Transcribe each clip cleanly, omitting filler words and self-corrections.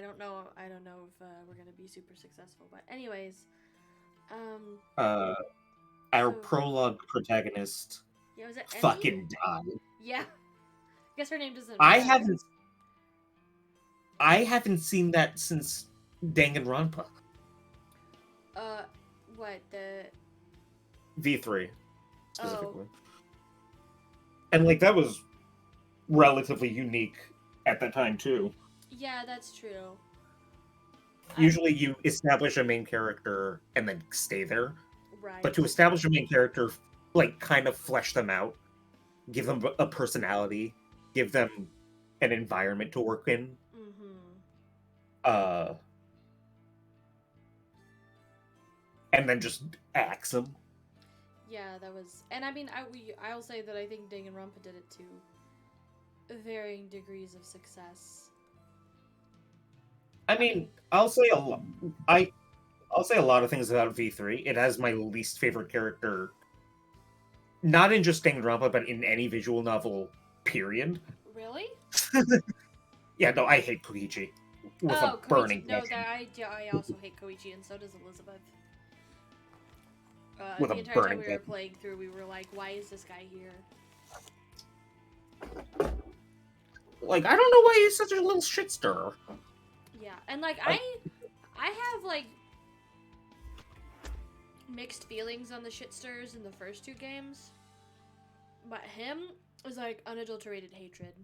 don't know. I don't know if we're gonna be super successful, but anyways, um, Uh, our so prologue protagonist yeah, was it Emmy? fucking died. Yeah, I guess her name doesn't I matter. haven't I haven't seen that since Danganronpa Uh, what the? V3 Oh, specifically, and like that was relatively unique at the time too. yeah, that's true. I Usually, you establish a main character and then stay there, but right. to establish a main character, like kind of flesh them out, give them a personality, give them an environment to work in, Mm-hmm. uh, and then just axe them. Yeah, that was, and I mean, I'll say that I think Danganronpa did it to varying degrees of success. I I mean, mean, I I'll say a lot of things about V3. It has my least favorite character, not in just Danganronpa, but in any visual novel. Period. really? Yeah, no, I hate Koichi with a Oh, Koichi. burning No, passion. I also hate Koichi, and so does Elizabeth. With a The entire time burning we were passion. playing through, we were like, why is this guy here? Like, I don't know why he's such a little shit stirrer. Yeah, and like Like, I have like mixed feelings on the shitsters in the first two games, but him is like unadulterated hatred.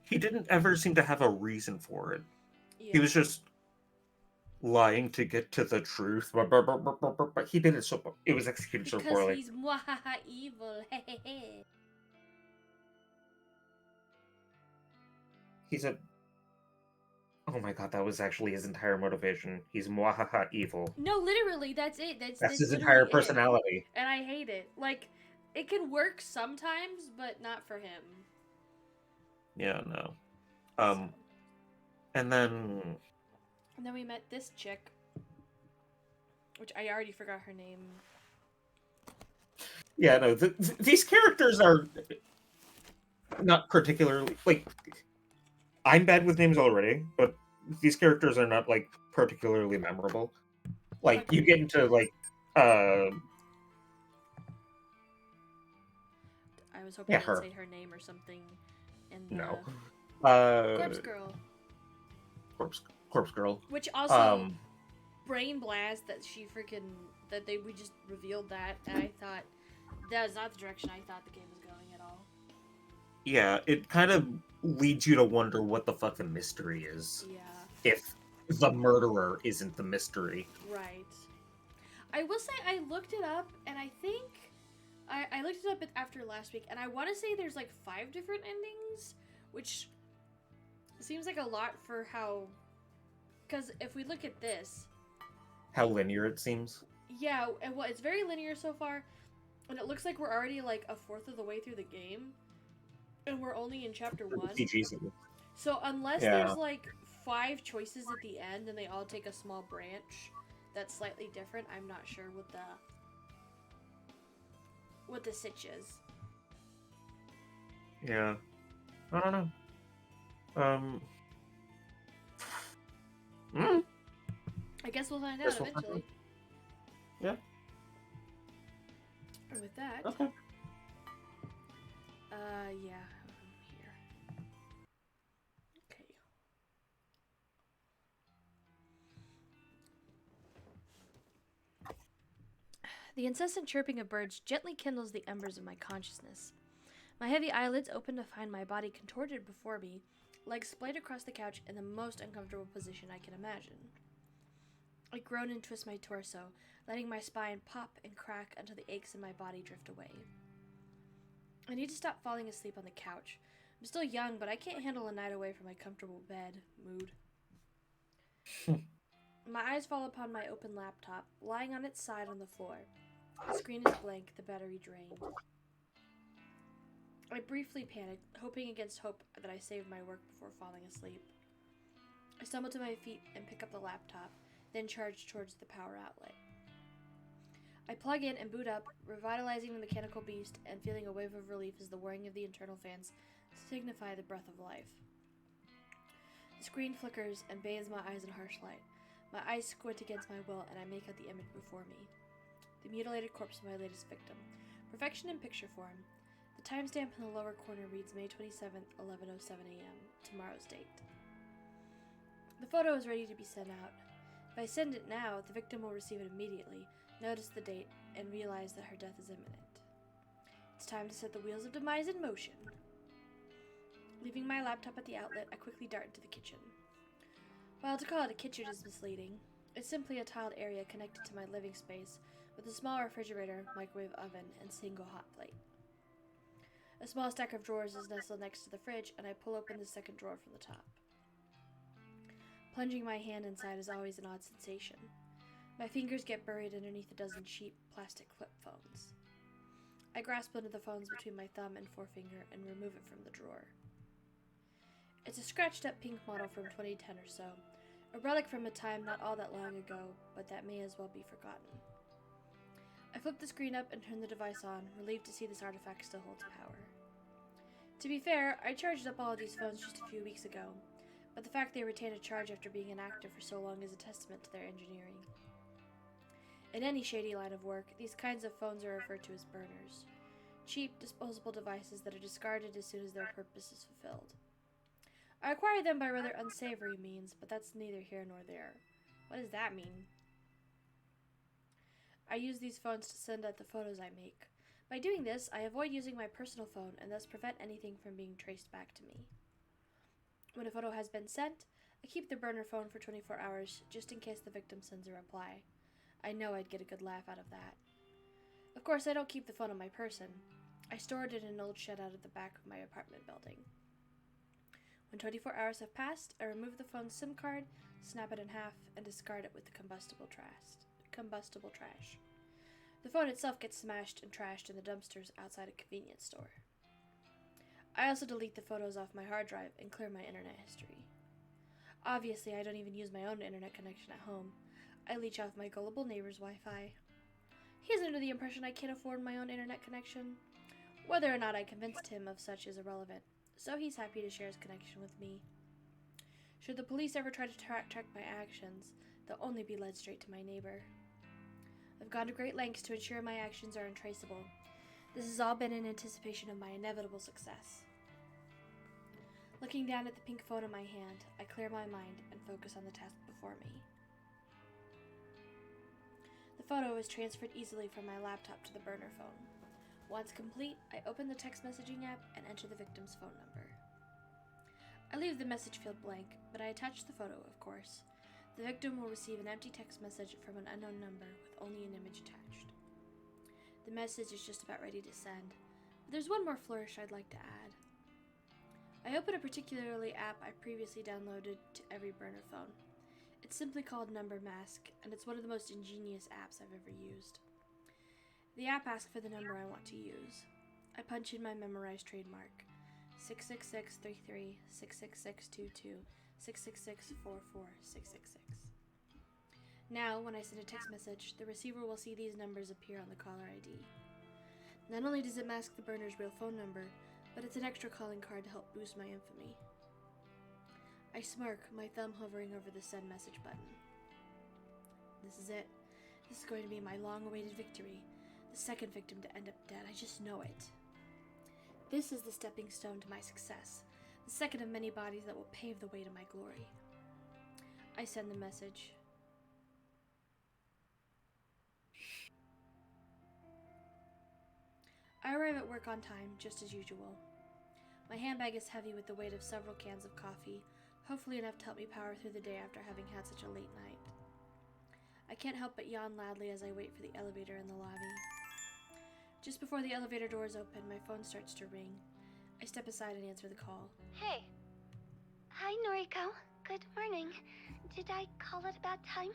he didn't ever seem to have a reason for it. He Yeah, was just lying to get to the truth. But he did it so. It was executed so because poorly. he's mwahaha evil. He said, "Oh my god, that was actually his entire motivation. He's mwahaha evil. No, literally, that's it. That's That's that's his literally entire it. personality." And I hate it. Like, it can work sometimes, but not for him. Yeah, no. So, Um, and then and then we met this chick, which I already forgot her name. yeah, no. These characters are not particularly like. I'm bad with names already, but these characters are not like particularly memorable. Like you get Agreed. into like uh I was hoping yeah, you would her. say her name or something in No. the Uh Corpse Girl. corpse corpse girl. Which also, Um brain blast that she freaking, that we just revealed that, and I thought, that is not the direction I thought the game was going at all. yeah, it kind of leads you to wonder what the fuck the mystery is. Yeah, If the murderer isn't the mystery. right. I will say I looked it up, and I think I looked it up after last week, and I want to say there's like 5 different endings, which seems like a lot for how. Because if we look at this, How linear it seems. yeah, and it's very linear so far, and it looks like we're already like a fourth of the way through the game, and we're only in chapter one. PG's. So unless Yeah. there's like 5 choices at the end, and they all take a small branch that's slightly different, I'm not sure what the sitch is. Yeah. I don't know. Um mm, I guess we'll find out guess we'll find out. eventually. Yeah. And with that, Okay. yeah, here. Okay. The incessant chirping of birds gently kindles the embers of my consciousness. My heavy eyelids open to find my body contorted before me, legs splayed across the couch in the most uncomfortable position I can imagine. I groan and twist my torso, letting my spine pop and crack until the aches in my body drift away. I need to stop falling asleep on the couch. I'm still young, but I can't handle a night away from my comfortable bed mood. My eyes fall upon my open laptop, lying on its side on the floor. The screen is blank, the battery drained. I briefly panic, hoping against hope that I saved my work before falling asleep. I stumble to my feet and pick up the laptop, then charge towards the power outlet. I plug in and boot up, revitalizing the mechanical beast and feeling a wave of relief as the whirring of the internal fans signify the breath of life. The screen flickers and bathes my eyes in harsh light. My eyes squint against my will, and I make out the image before me. The mutilated corpse of my latest victim. Perfection in picture form. The timestamp in the lower corner reads May 27th, 11:07 a.m., tomorrow's date. The photo is ready to be sent out. If I send it now, the victim will receive it immediately, notice the date, and realize that her death is imminent. It's time to set the wheels of demise in motion. Leaving my laptop at the outlet, I quickly dart into the kitchen. While to call it a kitchen is misleading, it's simply a tiled area connected to my living space with a small refrigerator, microwave oven, and single hot plate. A small stack of drawers is nestled next to the fridge, and I pull open the second drawer from the top. Plunging my hand inside is always an odd sensation. My fingers get buried underneath a dozen cheap plastic flip phones. I grasp one of the phones between my thumb and forefinger and remove it from the drawer. It's a scratched-up pink model from 2010 or so, a relic from a time not all that long ago, but that may as well be forgotten. I flip the screen up and turn the device on, relieved to see this artifact still holds power. To be fair, I charged up all of these phones just a few weeks ago, but the fact they retain a charge after being inactive for so long is a testament to their engineering. In any shady line of work, these kinds of phones are referred to as burners. Cheap, disposable devices that are discarded as soon as their purpose is fulfilled. I acquired them by rather unsavory means, but that's neither here nor there. What does that mean? I use these phones to send out the photos I make. By doing this, I avoid using my personal phone and thus prevent anything from being traced back to me. When a photo has been sent, I keep the burner phone for 24 hours, just in case the victim sends a reply. I know I'd get a good laugh out of that. Of course, I don't keep the phone on my person. I store it in an old shed out of the back of my apartment building. When 24 hours have passed, I remove the phone's SIM card, snap it in half, and discard it with the combustible trash. The phone itself gets smashed and trashed in the dumpsters outside a convenience store. I also delete the photos off my hard drive and clear my internet history. Obviously, I don't even use my own internet connection at home. I leech off my gullible neighbor's Wi-Fi. He's under the impression I can't afford my own internet connection. Whether or not I convinced him of such is irrelevant, so he's happy to share his connection with me. Should the police ever try to track my actions, they'll only be led straight to my neighbor. I've gone to great lengths to ensure my actions are untraceable. This has all been in anticipation of my inevitable success. Looking down at the pink phone in my hand, I clear my mind and focus on the task before me. The photo is transferred easily from my laptop to the burner phone. Once complete, I open the text messaging app and enter the victim's phone number. I leave the message field blank, but I attach the photo, of course. The victim will receive an empty text message from an unknown number with only an image attached. The message is just about ready to send, but there's one more flourish I'd like to add. I open a particularly app I previously downloaded to every burner phone. It's simply called Number Mask, and it's one of the most ingenious apps I've ever used. The app asks for the number I want to use. I punch in my memorized trademark, 66633, 66622, 66644, 666. Now, when I send a text message, the receiver will see these numbers appear on the caller ID. Not only does it mask the burner's real phone number, but it's an extra calling card to help boost my infamy. I smirk, my thumb hovering over the send message button. This is it. This is going to be my long-awaited victory. The second victim to end up dead. I just know it. This is the stepping stone to my success. The second of many bodies that will pave the way to my glory. I send the message. I arrive at work on time, just as usual. My handbag is heavy with the weight of several cans of coffee, hopefully enough to help me power through the day after having had such a late night. I can't help but yawn loudly as I wait for the elevator in the lobby. Just before the elevator doors open, my phone starts to ring. I step aside and answer the call. Hey. Hi, Noriko. Good morning. Did I call at a bad time?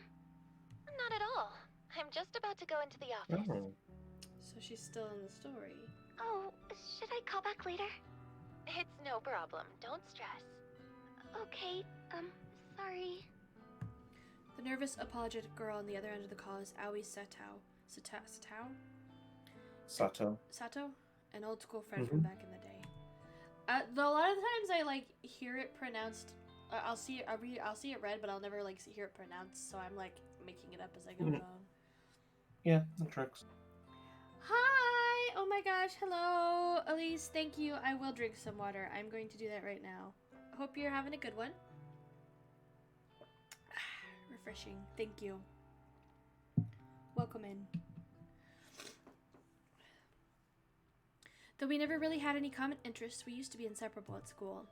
Not at all. I'm just about to go into the office. Oh. So she's still in the story. Oh, should I call back later? It's no problem. Don't stress. Okay, sorry. The nervous, apologetic girl on the other end of the call is Aoi Sato? Sato? An old school friend from back in the day. Though a lot of the times I hear it pronounced I'll see it. I'll see it read, but I'll never like hear it pronounced. So I'm like making it up as I go Mhm. along. Yeah, that tracks. Hi! Oh my gosh, hello, Elise. Thank you. I will drink some water. I'm going to do that right now. Hope you're having a good one. Refreshing. Thank you. Welcome in. Though we never really had any common interests, we used to be inseparable at school.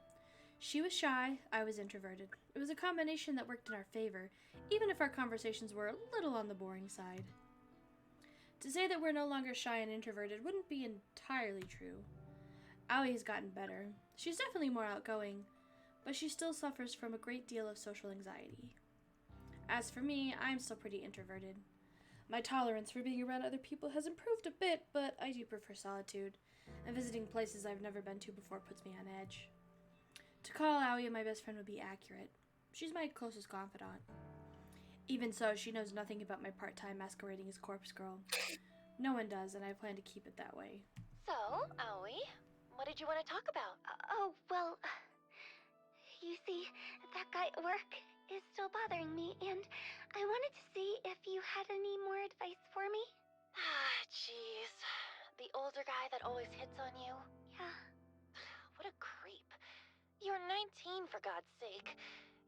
She was shy, I was introverted. It was a combination that worked in our favor, even if our conversations were a little on the boring side. To say that we're no longer shy and introverted wouldn't be entirely true. Aoi has gotten better. She's definitely more outgoing, but she still suffers from a great deal of social anxiety. As for me, I'm still pretty introverted. My tolerance for being around other people has improved a bit, but I do prefer solitude, and visiting places I've never been to before puts me on edge. To call Aoi my best friend would be accurate. She's my closest confidant. Even so, she knows nothing about my part-time masquerading as corpse girl. No one does, and I plan to keep it that way. So, Aoi, what did you want to talk about? Oh, well, you see, that guy at work is still bothering me, and I wanted to see if you had any more advice for me. Ah, jeez. The older guy that always hits on you? Yeah, What a creep. You're 19, for God's sake.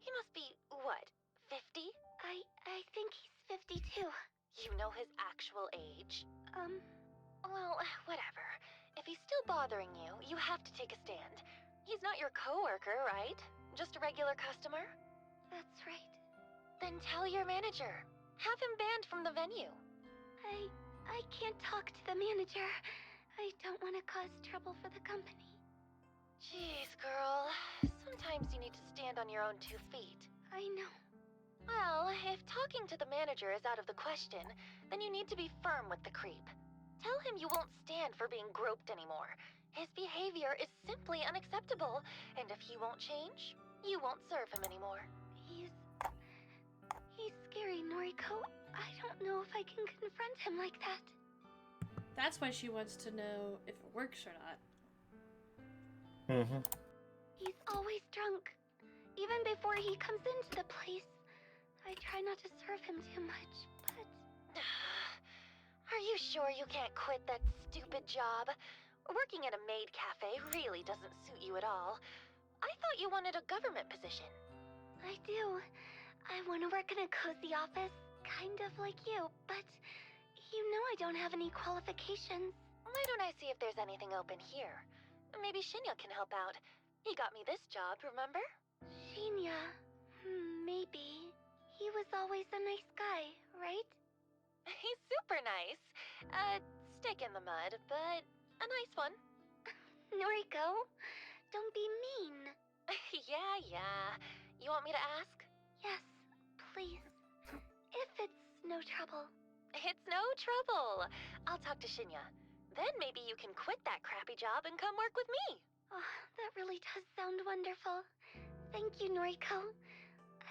He must be, what, 50? I think he's 52. You know his actual age? Um, Well, whatever. If he's still bothering you, you have to take a stand. He's not your coworker, right? Just a regular customer? that's right. Then tell your manager. Have him banned from the venue. I can't talk to the manager. I don't want to cause trouble for the company. Jeez, girl. Sometimes you need to stand on your own 2 feet. I know. Well, if talking to the manager is out of the question, then you need to be firm with the creep. Tell him you won't stand for being groped anymore. His behavior is simply unacceptable, and if he won't change, you won't serve him anymore. He's scary, Noriko. I don't know if I can confront him like that. That's why she wants to know if it works or not. Mm-hmm. He's always drunk. Even before he comes into the place. I try not to serve him too much, but... Are you sure you can't quit that stupid job? Working at a maid cafe really doesn't suit you at all. I thought you wanted a government position. I do. I want to work in a cozy office, kind of like you, but you know I don't have any qualifications. Why don't I see if there's anything open here? Maybe Shinya can help out. He got me this job, remember? Shinya, maybe. He was always a nice guy, right? He's super nice. Stick in the mud, but a nice one. Noriko, don't be mean. Yeah. You want me to ask? Yes, please. If it's no trouble. It's no trouble. I'll talk to Shinya. Then maybe you can quit that crappy job and come work with me. Oh, that really does sound wonderful. Thank you, Noriko.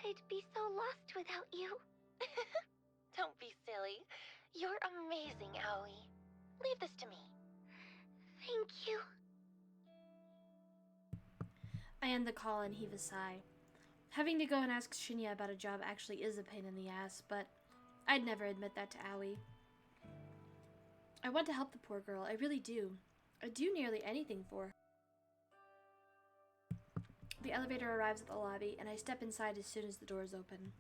I'd be so lost without you. Don't be silly. You're amazing, Aoi. Leave this to me. Thank you. I end the call and heave a sigh. Having to go and ask Shinya about a job actually is a pain in the ass, but I'd never admit that to Aoi. I want to help the poor girl, I really do. I'd do nearly anything for her. The elevator arrives at the lobby, and I step inside as soon as the doors open.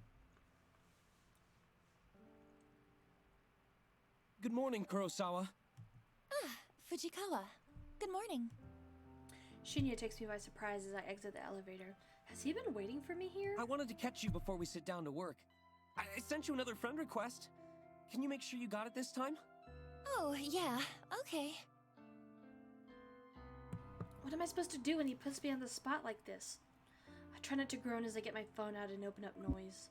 Good morning, Kurosawa. Fujikawa. Good morning. Shinya takes me by surprise as I exit the elevator. Has he been waiting for me here? I wanted to catch you before we sit down to work. I sent you another friend request. Can you make sure you got it this time? Oh, yeah, okay. What am I supposed to do when he puts me on the spot like this? I try not to groan as I get my phone out and open up noise.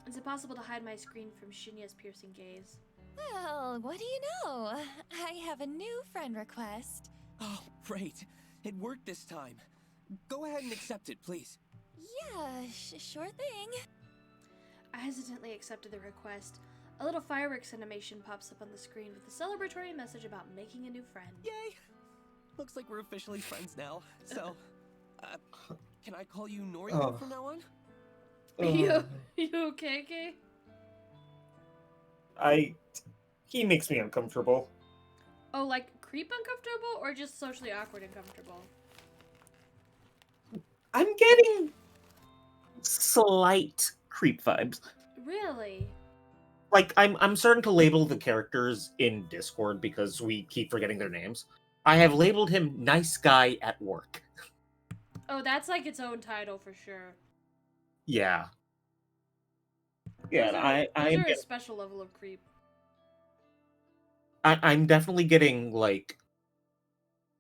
It's impossible to hide my screen from Shinya's piercing gaze. Well, what do you know? I have a new friend request. Oh, great. It worked this time. Go ahead and accept it, please. Yeah, sure thing. I hesitantly accepted the request. A little fireworks animation pops up on the screen with a celebratory message about making a new friend. Yay! Looks like we're officially friends now. So, can I I call you Noriko Oh. from now on? You okay, Kay? He makes me uncomfortable. Oh, like creep uncomfortable or just socially awkward uncomfortable? I'm getting slight creep vibes. Really? Like I'm starting to label the characters in Discord because we keep forgetting their names. I have labeled him nice guy at work. Oh, that's like its own title for sure. Yeah. Yeah, Those and are a special level of creep. I'm definitely getting like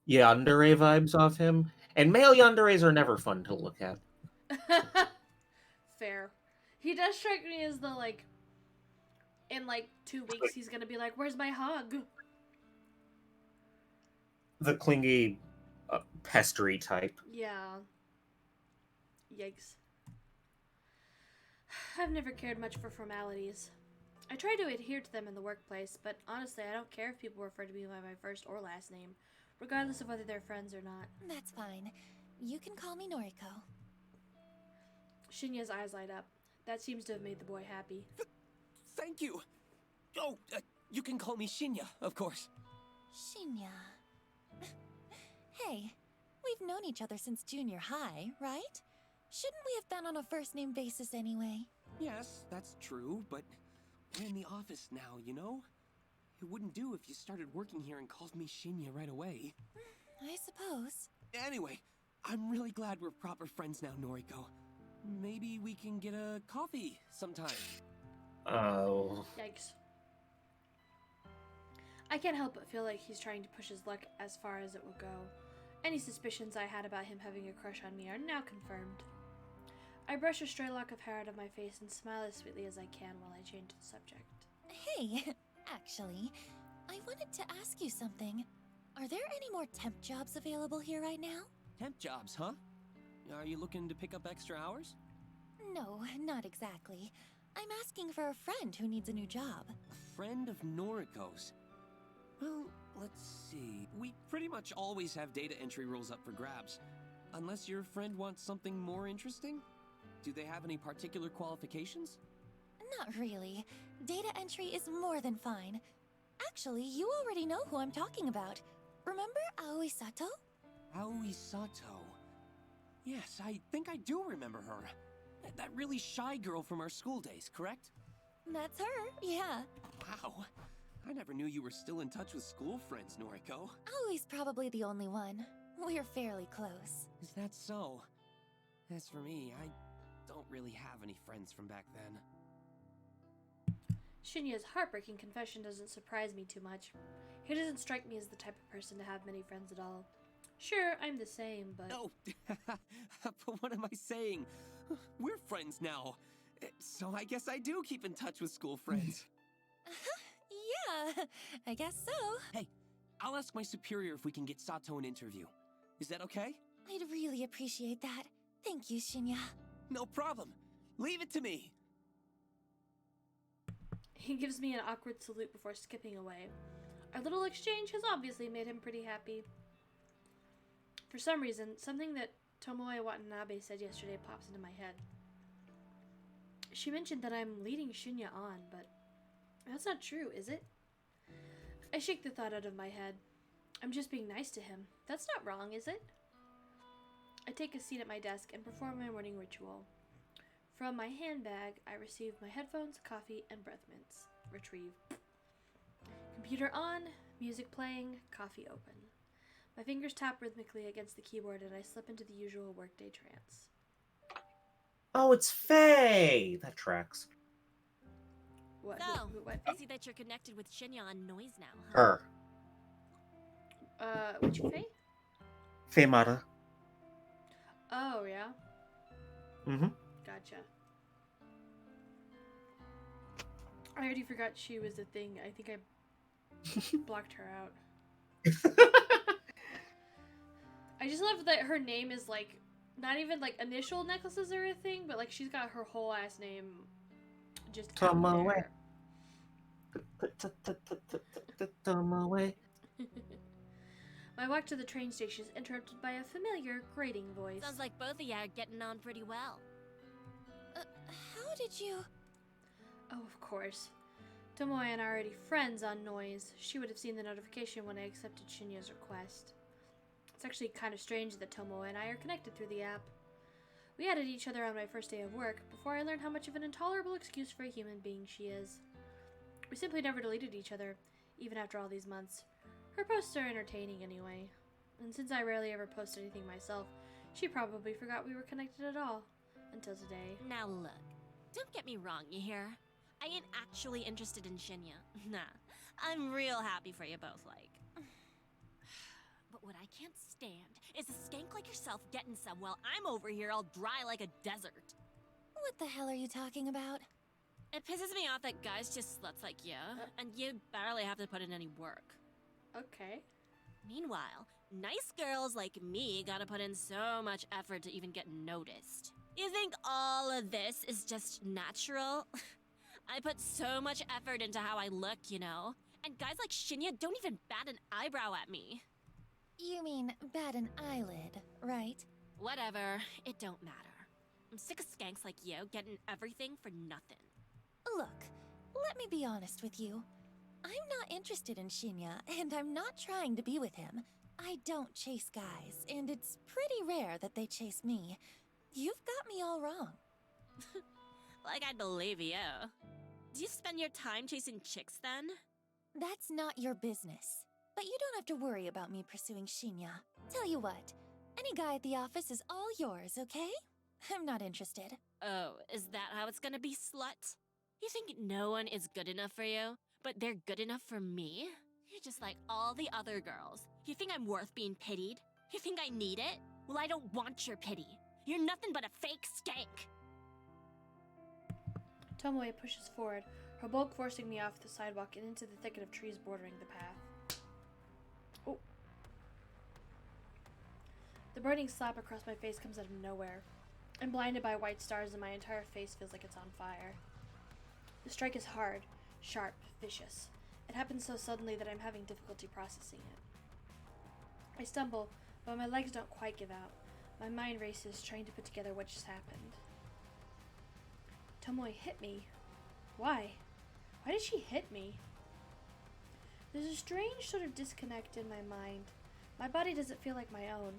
yandere vibes off him. And male yanderes are never fun to look at. Fair. He does strike me as the like in like 2 weeks he's gonna be like, "Where's my hug?" The clingy, pestery type. Yeah. Yikes. I've never cared much for formalities. I try to adhere to them in the workplace, but honestly, I don't care if people refer to me by my first or last name, regardless of whether they're friends or not. That's fine. You can call me Noriko. Shinya's eyes light up. That seems to have made the boy happy. Thank you. Oh, you can call me Shinya, of course. Shinya. Hey, we've known each other since junior high, right? Shouldn't we have been on a first-name basis anyway? Yes, that's true, but we're in the office now, you know? It wouldn't do if you started working here and called me Shinya right away. I suppose. Anyway, I'm really glad we're proper friends now, Noriko. Maybe we can get a coffee sometime. Oh. Yikes. I can't help but feel like he's trying to push his luck as far as it will go. Any suspicions I had about him having a crush on me are now confirmed. I brush a stray lock of hair out of my face and smile as sweetly as I can while I change the subject. Hey, actually, I wanted to ask you something. Are there any more temp jobs available here right now? Temp jobs, huh? Are you looking to pick up extra hours? No, not exactly. I'm asking for a friend who needs a new job. A friend of Noriko's. Well, let's see. We pretty much always have data entry roles up for grabs. Unless your friend wants something more interesting? Do they have any particular qualifications? Not really. Data entry is more than fine. Actually, you already know who I'm talking about. Remember Aoi Sato? Aoi Sato. Yes, I think I do remember her. That really shy girl from our school days, correct? That's her, yeah. Wow. I never knew you were still in touch with school friends, Noriko. Aoi's probably the only one. We're fairly close. Is that so? As for me, I don't really have any friends from back then. Shinya's heartbreaking confession doesn't surprise me too much. He doesn't strike me as the type of person to have many friends at all. Sure, I'm the same, but... No! But what am I saying? We're friends now. So I guess I do keep in touch with school friends. Yeah, I guess so. Hey, I'll ask my superior if we can get Sato an interview. Is that okay? I'd really appreciate that. Thank you, Shinya. No problem. Leave it to me. He gives me an awkward salute before skipping away. Our little exchange has obviously made him pretty happy. For some reason, something that Tomoe Watanabe said yesterday pops into my head. She mentioned that I'm leading Shinya on, but that's not true, is it? I shake the thought out of my head. I'm just being nice to him. That's not wrong, is it? I take a seat at my desk and perform my morning ritual. From my handbag, I receive my headphones, coffee, and breath mints. Retrieve. Computer on, music playing, coffee open. My fingers tap rhythmically against the keyboard and I slip into the usual workday trance. Oh, it's Faye! That tracks. What? So, What? I see that you're connected with Shinya on Noise now, huh? Her. Which Faye? Faye Mata. Oh, yeah? Mm-hmm. Gotcha. I already forgot she was a thing. I think I blocked her out. I just love that her name is like not even like initial necklaces are a thing, but like she's got her whole ass name just out Tomoe. there. Tomoe. My walk to the train station is interrupted by a familiar, grating voice. Sounds like both of you are getting on pretty well. How did you... Oh, of course. Tomoe and I are already friends on Noise. She would have seen the notification when I accepted Shinya's request. It's actually kind of strange that Tomoe and I are connected through the app. We added each other on my first day of work, before I learned how much of an intolerable excuse for a human being she is. We simply never deleted each other, even after all these months. Her posts are entertaining anyway. And since I rarely ever post anything myself, she probably forgot we were connected at all. Until today. Now look, don't get me wrong, you hear? I ain't actually interested in Shinya. Nah, I'm real happy for you both, like. But what I can't stand is a skank like yourself getting some while I'm over here all dry like a desert. What the hell are you talking about? It pisses me off that guys just sluts like you, and you barely have to put in any work. Okay. Meanwhile, nice girls like me gotta put in so much effort to even get noticed. You think all of this is just natural? I put so much effort into how I look, you know? And guys like Shinya don't even bat an eyebrow at me. You mean bat an eyelid, right? Whatever, it don't matter. I'm sick of skanks like you getting everything for nothing. Look, let me be honest with you. I'm not interested in Shinya, and I'm not trying to be with him. I don't chase guys, and it's pretty rare that they chase me. You've got me all wrong. Like I'd believe you. Do you spend your time chasing chicks then? That's not your business. But you don't have to worry about me pursuing Shinya. Tell you what, any guy at the office is all yours, okay? I'm not interested. Oh, is that how it's gonna be, slut? You think no one is good enough for you, but they're good enough for me? You're just like all the other girls. You think I'm worth being pitied? You think I need it? Well, I don't want your pity. You're nothing but a fake skank. Tomoe pushes forward, her bulk forcing me off the sidewalk and into the thicket of trees bordering the path. Oh. The burning slap across my face comes out of nowhere. I'm blinded by white stars and my entire face feels like it's on fire. The strike is hard, sharp, vicious. It happens so suddenly that I'm having difficulty processing it. I stumble, but my legs don't quite give out. My mind races, trying to put together what just happened. Tomoe hit me. Why? Why did she hit me? There's a strange sort of disconnect in my mind. My body doesn't feel like my own.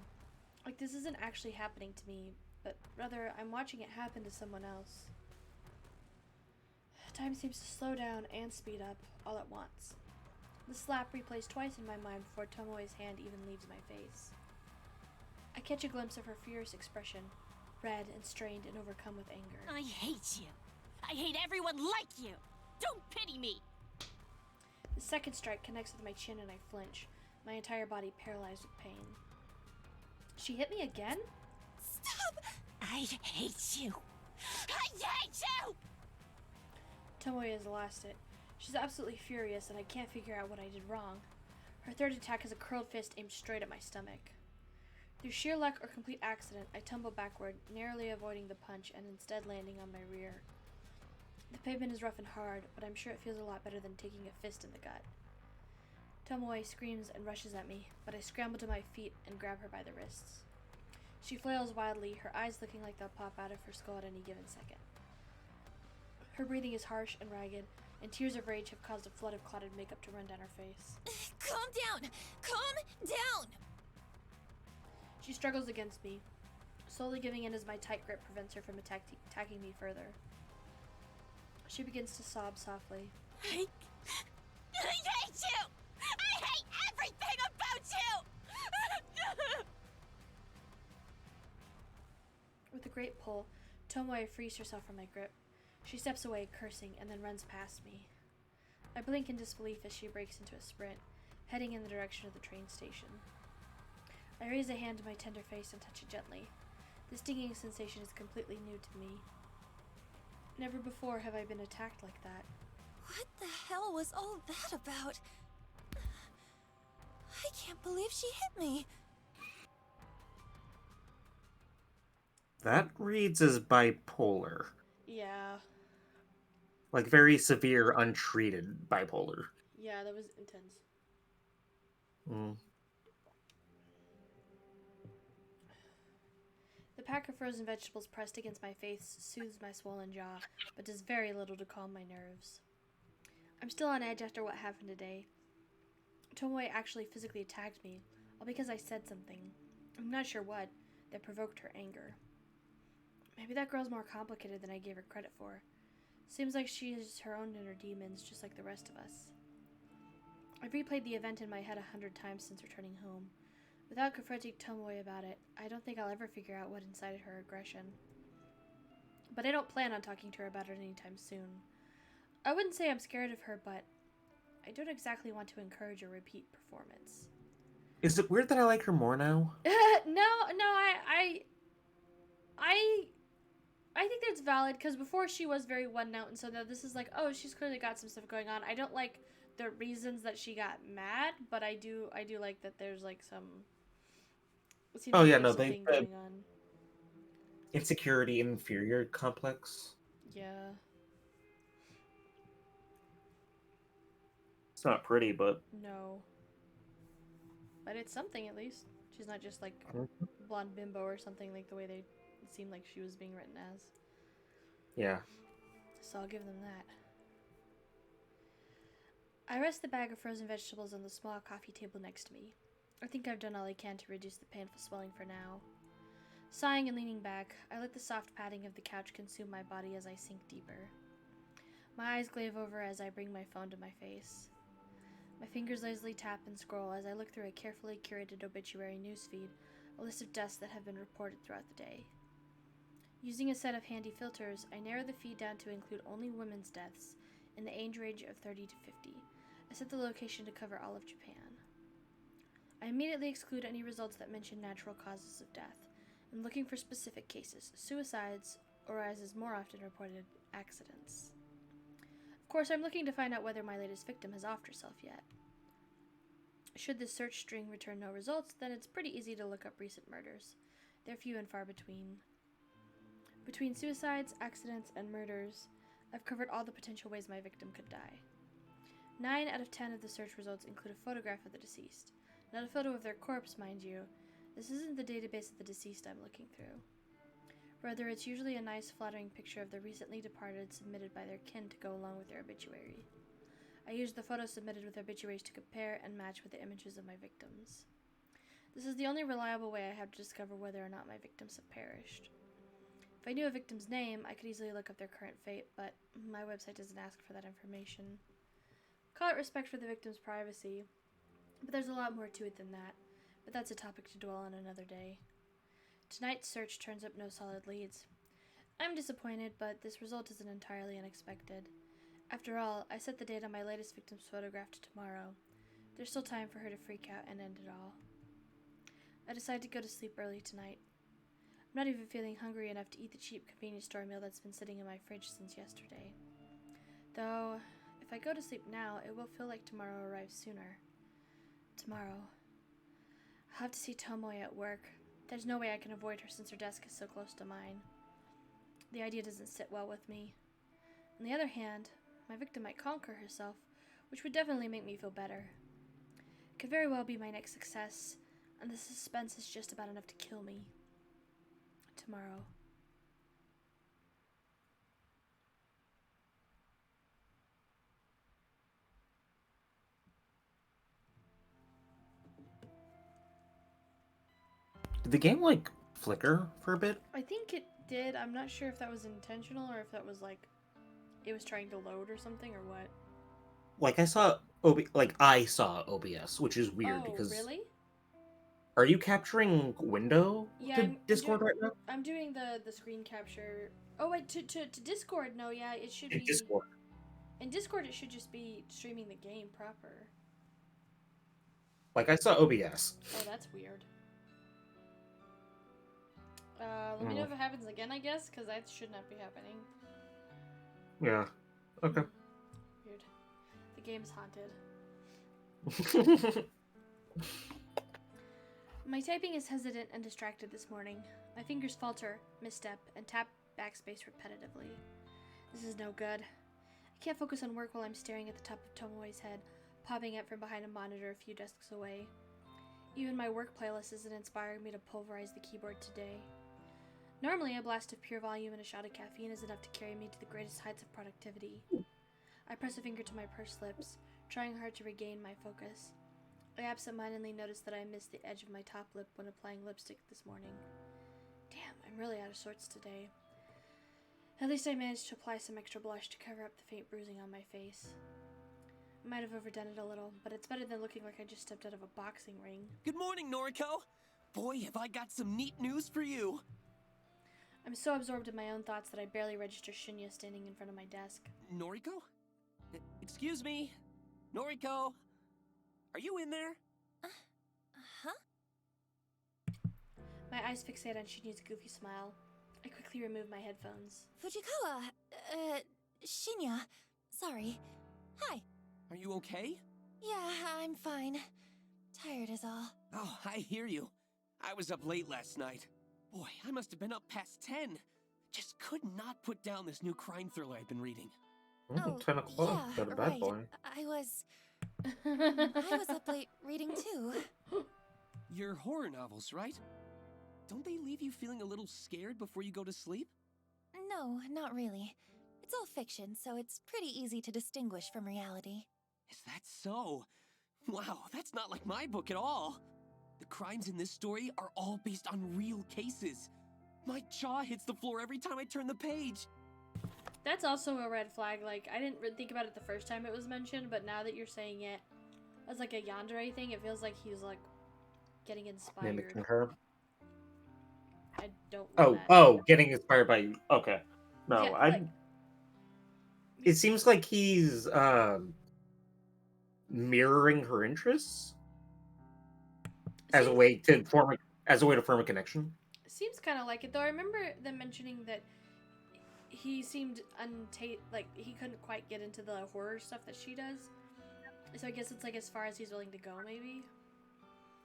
Like this isn't actually happening to me, but rather I'm watching it happen to someone else. Time seems to slow down and speed up all at once. The slap replays twice in my mind before Tomoe's hand even leaves my face. I catch a glimpse of her fierce expression, red and strained and overcome with anger. I hate you. I hate everyone like you. Don't pity me. The second strike connects with my chin and I flinch, my entire body paralyzed with pain. She hit me again? Stop! I hate you. I hate you! Tomoe has lost it. She's absolutely furious and I can't figure out what I did wrong. Her third attack is a curled fist aimed straight at my stomach. Through sheer luck or complete accident, I tumble backward, narrowly avoiding the punch and instead landing on my rear. The pavement is rough and hard, but I'm sure it feels a lot better than taking a fist in the gut. Tomoe screams and rushes at me, but I scramble to my feet and grab her by the wrists. She flails wildly, her eyes looking like they'll pop out of her skull at any given second. Her breathing is harsh and ragged, and tears of rage have caused a flood of clotted makeup to run down her face. Calm down! Calm down! She struggles against me, slowly giving in as my tight grip prevents her from attacking me further. She begins to sob softly. I hate you! I hate everything about you! With a great pull, Tomoe frees herself from my grip. She steps away, cursing, and then runs past me. I blink in disbelief as she breaks into a sprint, heading in the direction of the train station. I raise a hand to my tender face and touch it gently. The stinging sensation is completely new to me. Never before have I been attacked like that. What the hell was all that about? I can't believe she hit me. That reads as bipolar. Yeah. Like very severe, untreated bipolar. Yeah, that was intense. Mm. The pack of frozen vegetables pressed against my face soothes my swollen jaw, but does very little to calm my nerves. I'm still on edge after what happened today. Tomoe actually physically attacked me, all because I said something, I'm not sure what, that provoked her anger. Maybe that girl's more complicated than I gave her credit for. Seems like she has her own inner demons, just like the rest of us. I've replayed the event in my head 100 times since returning home. Without confronting Tomoe about it, I don't think I'll ever figure out what incited her aggression. But I don't plan on talking to her about it anytime soon. I wouldn't say I'm scared of her, but I don't exactly want to encourage a repeat performance. Is it weird that I like her more now? No, I think that's valid, because before she was very one note, and so now this is like, oh, she's clearly got some stuff going on. I don't like the reasons that she got mad, but I do like that there's like some. Oh yeah, there's no, something going on. Insecurity, inferior complex. Yeah. It's not pretty, but No. But it's something at least. She's not just like Mhm. blonde bimbo or something like the way it seemed like she was being written as. yeah. So I'll give them that. I rest the bag of frozen vegetables on the small coffee table next to me. I think I've done all I can to reduce the painful swelling for now. Sighing and leaning back, I let the soft padding of the couch consume my body as I sink deeper. My eyes glaze over as I bring my phone to my face. My fingers lazily tap and scroll as I look through a carefully curated obituary newsfeed, a list of deaths that have been reported throughout the day. Using a set of handy filters, I narrow the feed down to include only women's deaths in the age range of 30 to 50. I set the location to cover all of Japan. I immediately exclude any results that mention natural causes of death. I'm looking for specific cases, suicides, or as is more often reported, accidents. Of course, I'm looking to find out whether my latest victim has offed herself yet. Should this search string return no results, then it's pretty easy to look up recent murders. They're few and far between. Between suicides, accidents, and murders, I've covered all the potential ways my victim could die. 9 out of 10 of the search results include a photograph of the deceased. Not a photo of their corpse, mind you. This isn't the database of the deceased I'm looking through. Rather, it's usually a nice, flattering picture of the recently departed submitted by their kin to go along with their obituary. I used the photos submitted with obituaries to compare and match with the images of my victims. This is the only reliable way I have to discover whether or not my victims have perished. If I knew a victim's name, I could easily look up their current fate, but my website doesn't ask for that information. Call it respect for the victim's privacy, but there's a lot more to it than that. But that's a topic to dwell on another day. Tonight's search turns up no solid leads. I'm disappointed, but this result isn't entirely unexpected. After all, I set the date on my latest victim's photograph to tomorrow. There's still time for her to freak out and end it all. I decide to go to sleep early tonight. I'm not even feeling hungry enough to eat the cheap convenience store meal that's been sitting in my fridge since yesterday. Though, if I go to sleep now, it will feel like tomorrow arrives sooner. Tomorrow. I'll have to see Tomoe at work. There's no way I can avoid her since her desk is so close to mine. The idea doesn't sit well with me. On the other hand, my victim might conquer herself, which would definitely make me feel better. It could very well be my next success, and the suspense is just about enough to kill me. Tomorrow. Did the game like flicker for a bit? I think it did. I'm not sure if that was intentional or if that was like it was trying to load or something or what. Like I saw OBS, which is weird because really? Are you capturing window Yeah, to Discord right now? I'm doing the screen capture. Oh wait, to Discord? No, yeah, it should be. Discord. In Discord, it should just be streaming the game proper. Like I saw OBS. Oh, that's weird. Let me know if it happens again, I guess, because that should not be happening. Yeah. Okay. Weird. The game's haunted. My typing is hesitant and distracted this morning. My fingers falter, misstep, and tap backspace repetitively. This is no good. I can't focus on work while I'm staring at the top of Tomoe's head, popping up from behind a monitor a few desks away. Even my work playlist isn't inspiring me to pulverize the keyboard today. Normally, a blast of pure volume and a shot of caffeine is enough to carry me to the greatest heights of productivity. I press a finger to my pursed lips, trying hard to regain my focus. I absentmindedly noticed that I missed the edge of my top lip when applying lipstick this morning. Damn, I'm really out of sorts today. At least I managed to apply some extra blush to cover up the faint bruising on my face. I might have overdone it a little, but it's better than looking like I just stepped out of a boxing ring. Good morning, Noriko! Boy, have I got some neat news for you! I'm so absorbed in my own thoughts that I barely register Shinya standing in front of my desk. Noriko? Excuse me? Noriko? Are you in there? Huh? My eyes fixate on Shinya's goofy smile. I quickly remove my headphones. Fujikawa, Shinya. Sorry. Hi. Are you okay? Yeah, I'm fine. Tired is all. Oh, I hear you. I was up late last night. Boy, I must have been up past 10. Just could not put down this new crime thriller I've been reading. Oh, 10 o'clock. yeah, Got a bad right. boy. I was up late reading too. Your horror novels, right? Don't they leave you feeling a little scared before you go to sleep? No, not really. It's all fiction, so it's pretty easy to distinguish from reality. Is that so? Wow, that's not like my book at all. The crimes in this story are all based on real cases. My jaw hits the floor every time I turn the page. That's also a red flag. Like, I didn't think about it the first time it was mentioned, but now that you're saying it as like a yandere thing, it feels like he's like getting inspired. Mimicking her. I don't know that. Getting inspired by you. Okay. No, Yeah, it seems like he's mirroring her interests as a way to form a connection. Seems kind of like it, though. I remember them mentioning that he seemed like he couldn't quite get into the horror stuff that she does. So I guess it's like as far as he's willing to go, maybe.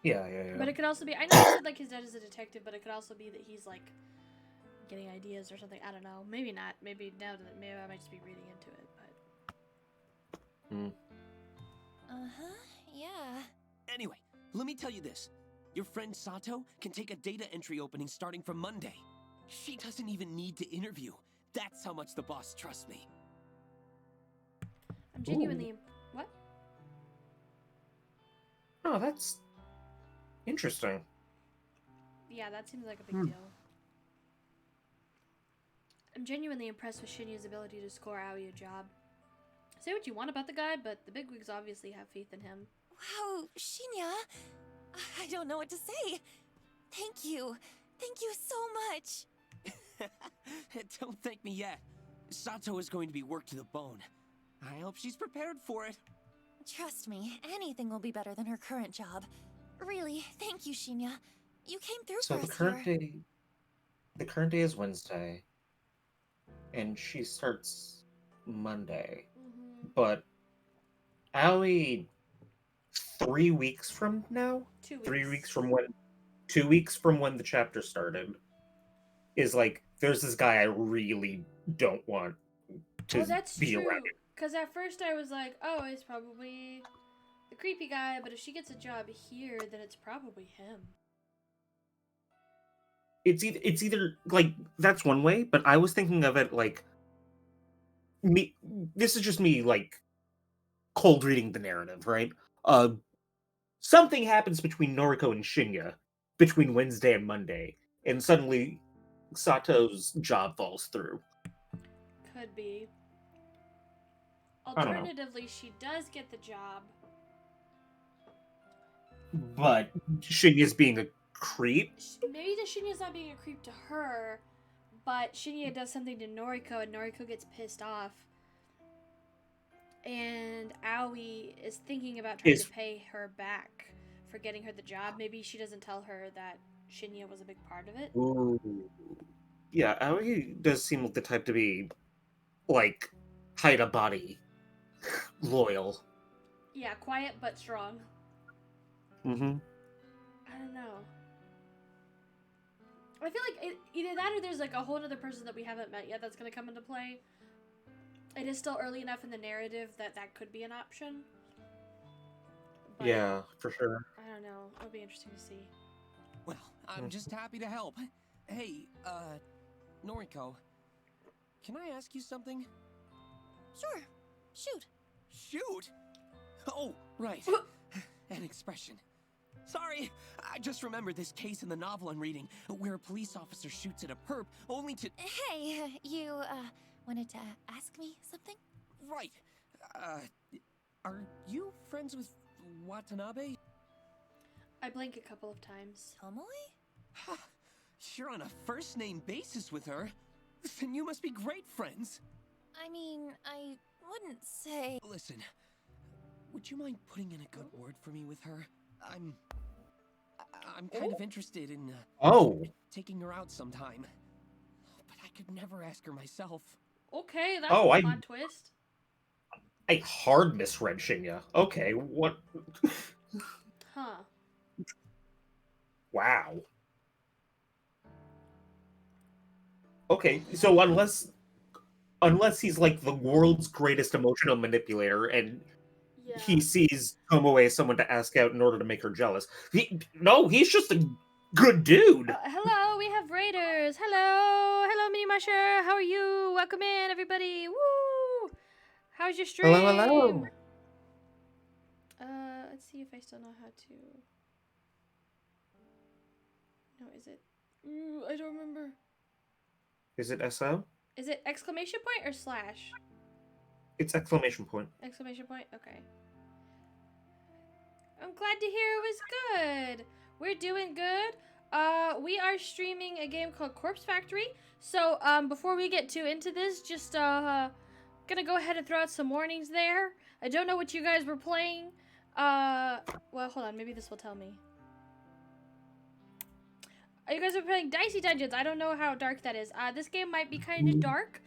Yeah. But it could also be, I know he said like his dad is a detective, but it could also be that he's like getting ideas or something. I don't know. Maybe not. Maybe I might just be reading into it, but. Yeah. Anyway, let me tell you this. Your friend Sato can take a data entry opening starting from Monday. She doesn't even need to interview. That's how much the boss trusts me. I'm genuinely. What? Oh, that's interesting. Yeah, that seems like a big deal. I'm genuinely impressed with Shinya's ability to score Aoi a job. Say what you want about the guy, but the bigwigs obviously have faith in him. Wow, Shinya. I don't know what to say. Thank you. Thank you so much. Don't thank me yet. Sato is going to be worked to the bone. I hope she's prepared for it. Trust me, anything will be better than her current job. Really, thank you, Shinya. You came through So for the us current here. day is Wednesday, and she starts Monday. But Aoi, 3 weeks from now, 2 weeks. 3 weeks from when, 2 weeks from when the chapter started, is like, there's this guy I really don't want to be around. Because at first I was like, oh, it's probably the creepy guy, but if she gets a job here, then it's probably him. It's either like, that's one way, but I was thinking of it like, me. This is just me like cold reading the narrative, right? Something happens between Noriko and Shinya between Wednesday and Monday, and suddenly Sato's job falls through. Could be. I don't know. Alternatively, she does get the job. But Shinya's being a creep. Maybe the Shinya's not being a creep to her, but Shinya does something to Noriko, and Noriko gets pissed off. And Aoi is thinking about trying to pay her back for getting her the job. Maybe she doesn't tell her that Shinya was a big part of it. Ooh. Yeah, Aoi does seem like the type to be, like, hide a body, loyal. Yeah, quiet but strong. Mm-hmm. I don't know. I feel like either that or there's like a whole other person that we haven't met yet that's going to come into play. It is still early enough in the narrative that could be an option. But Yeah, for sure. I don't know. It'll be interesting to see. Well, I'm just happy to help. Hey, Noriko, can I ask you something? Sure, shoot. Shoot! Oh, right. An expression. Sorry, I just remembered this case in the novel I'm reading, where a police officer shoots at a perp only to... Hey, you, wanted to ask me something? Right. Are you friends with Watanabe? I blink a couple of times. Tomoe? You're on a first-name basis with her. Then you must be great friends. I mean, I wouldn't say... Listen, would you mind putting in a good word for me with her? I'm kind of interested in Oh, taking her out sometime. But I could never ask her myself. Okay, that's Oh, a I- plot twist. I hard misread Shinya. Okay, what? Huh. Wow. Okay, so unless he's like the world's greatest emotional manipulator and Yeah. he sees Tomoe as someone to ask out in order to make her jealous. He's just a good dude. Hello, we have raiders. Hello, Mini Musher. How are you? Welcome in, everybody. Woo! How's your stream? Hello. Let's see if I still know how to. No, is it? Ooh, I don't remember. Is it SO? Is it exclamation point or slash? It's exclamation point. Exclamation point? Okay. I'm glad to hear it was good. We're doing good. We are streaming a game called Corpse Factory. So, before we get too into this, just, gonna go ahead and throw out some warnings there. I don't know what you guys were playing. Well, hold on. Maybe this will tell me. You guys are playing Dicey Dungeons. I don't know how dark that is. This game might be kind of dark.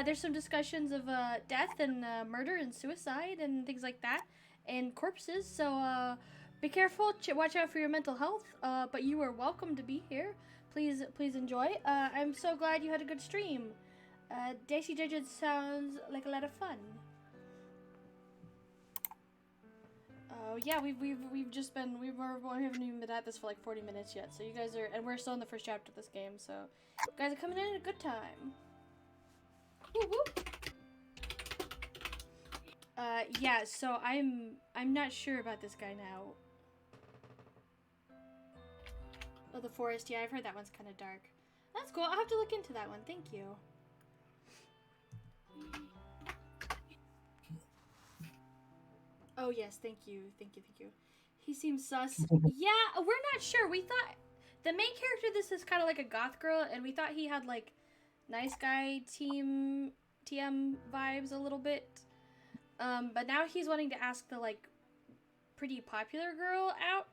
There's some discussions of death and murder and suicide and things like that, and corpses. So be careful. Watch out for your mental health. But you are welcome to be here. Please enjoy. I'm so glad you had a good stream. Dicey Dungeons sounds like a lot of fun. Oh yeah, we haven't even been at this for like 40 minutes yet. So you guys are, and we're still in the first chapter of this game. So you guys are coming in at a good time. Woo woo. Yeah. So I'm not sure about this guy now. Oh, the forest. Yeah, I've heard that one's kind of dark. That's cool. I'll have to look into that one. Thank you. Oh yes, thank you. He seems sus. Yeah, we're not sure. We thought the main character this is kind of like a goth girl, and we thought he had like nice guy TM vibes a little bit. But now he's wanting to ask the like pretty popular girl out,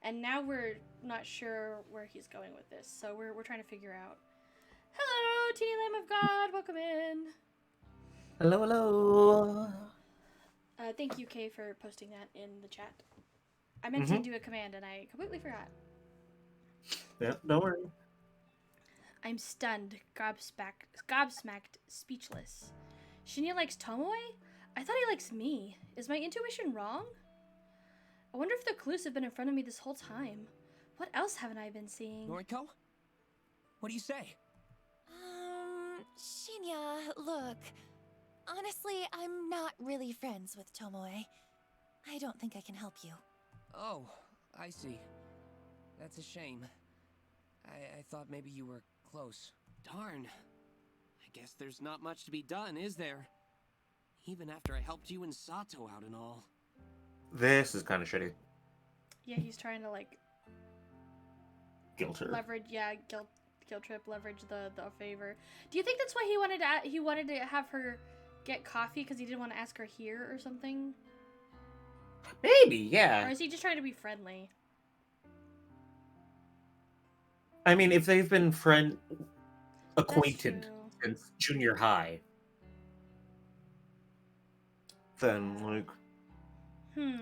and now we're not sure where he's going with this. So we're trying to figure out. Hello, Teeny Lamb of God. Welcome in. Hello. Thank you, Kay, for posting that in the chat. I meant to do a command and I completely forgot. Yeah, don't worry. I'm stunned, gobsmacked, speechless. Shinya likes Tomoe? I thought he likes me. Is my intuition wrong? I wonder if the clues have been in front of me this whole time. What else haven't I been seeing? Noriko? What do you say? Shinya, look. Honestly, I'm not really friends with Tomoe. I don't think I can help you. Oh, I see. That's a shame. I thought maybe you were close. Darn. I guess there's not much to be done, is there? Even after I helped you and Sato out and all. This is kind of shitty. Yeah, he's trying to like Guilt her. leverage, guilt trip, leverage the favor. Do you think that's why he wanted to have her get coffee because he didn't want to ask her here or something? Maybe, Or yeah. is he just trying to be friendly? I mean, if they've been That's acquainted true. since junior high, then like,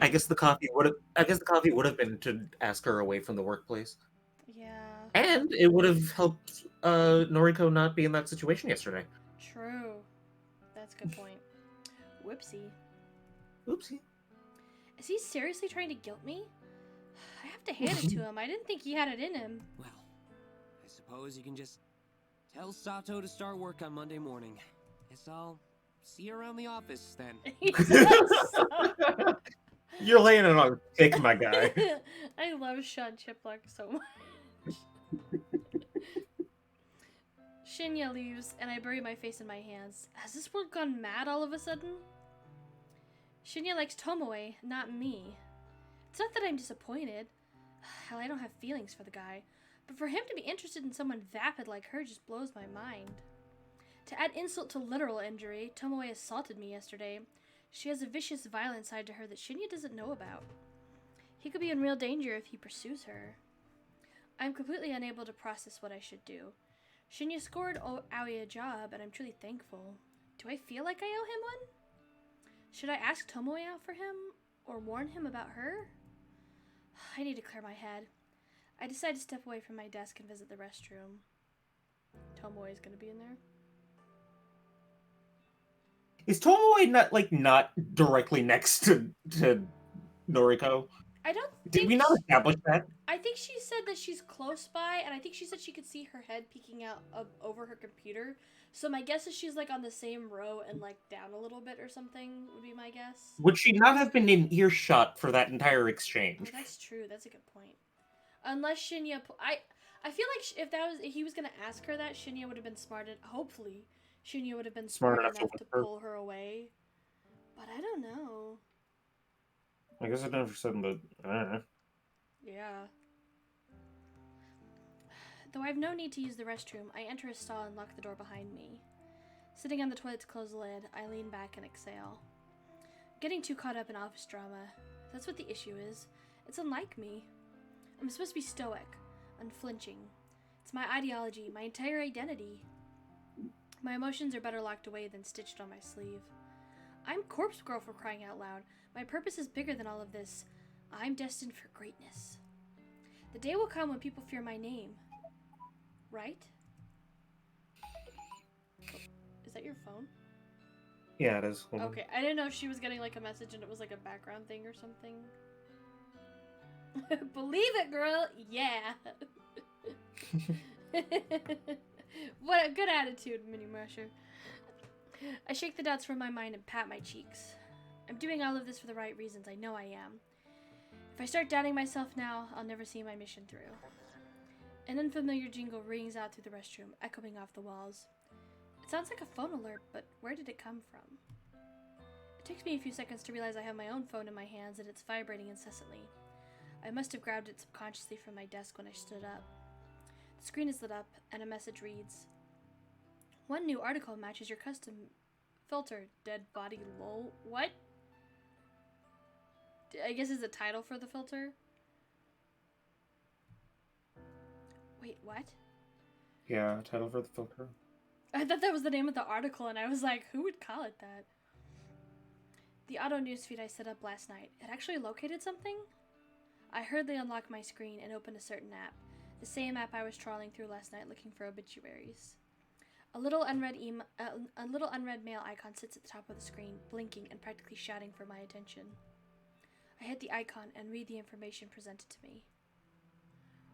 I guess the coffee would have been to ask her away from the workplace, Yeah, and it would have helped Noriko not be in that situation yesterday. true. That's a good point. Whoopsie. Oopsie. Is he seriously trying to guilt me? I have to hand it to him. I didn't think he had it in him. Well, I suppose suppose you can just tell Sato to start work on Monday morning. Guess I'll see you around the office then. He does so- You're laying it on thick, my guy. I love Sean Chipluck so much. Shinya leaves, and I bury my face in my hands. Has this world gone mad all of a sudden? Shinya likes Tomoe, not me. It's not that I'm disappointed. Hell, I don't have feelings for the guy. But for him to be interested in someone vapid like her just blows my mind. To add insult to literal injury, Tomoe assaulted me yesterday. She has a vicious, violent side to her that Shinya doesn't know about. He could be in real danger if he pursues her. I'm completely unable to process what I should do. Shinya scored Aoi a job, and I'm truly thankful. Do I feel like I owe him one? Should I ask Tomoe out for him, or warn him about her? I need to clear my head. I decide to step away from my desk and visit the restroom. Tomoe is gonna be in there. Is Tomoe not directly next to Noriko? I don't Did think we not establish that? I think she said that she's close by, and I think she said she could see her head peeking out over her computer. So my guess is she's like on the same row and like down a little bit or something would be my guess. Would she not have been in earshot for that entire exchange? Oh, that's true. That's a good point. Unless Shinya, I feel like if he was gonna ask her that, Shinya would have been hopefully, Shinya would have been smart enough to pull her away. But I don't know. I guess I never said, but I don't know. Yeah. Though I have no need to use the restroom, I enter a stall and lock the door behind me. Sitting on the toilet's closed lid, I lean back and exhale. Getting too caught up in office drama. That's what the issue is. It's unlike me. I'm supposed to be stoic, unflinching. It's my ideology, my entire identity. My emotions are better locked away than stitched on my sleeve. I'm Corpse Girl, for crying out loud. My purpose is bigger than all of this. I'm destined for greatness. The day will come when people fear my name. Right? Oh, is that your phone? Yeah, it is. Hold on. Okay, I didn't know if she was getting like a message and it was like a background thing or something. Believe it, girl! Yeah! What a good attitude, Mini Musher. I shake the dots from my mind and pat my cheeks. I'm doing all of this for the right reasons, I know I am. If I start doubting myself now, I'll never see my mission through. An unfamiliar jingle rings out through the restroom, echoing off the walls. It sounds like a phone alert, but where did it come from? It takes me a few seconds to realize I have my own phone in my hands and it's vibrating incessantly. I must have grabbed it subconsciously from my desk when I stood up. The screen is lit up, and a message reads, "One new article matches your custom filter, dead body lol." What? I guess is the title for the filter? Wait, what? Yeah, title for the filter. I thought that was the name of the article, and I was like, who would call it that? The auto newsfeed I set up last night, it actually located something? I hurriedly unlocked my screen and opened a certain app, the same app I was trawling through last night looking for obituaries. A little unread mail icon sits at the top of the screen, blinking and practically shouting for my attention. I hit the icon and read the information presented to me.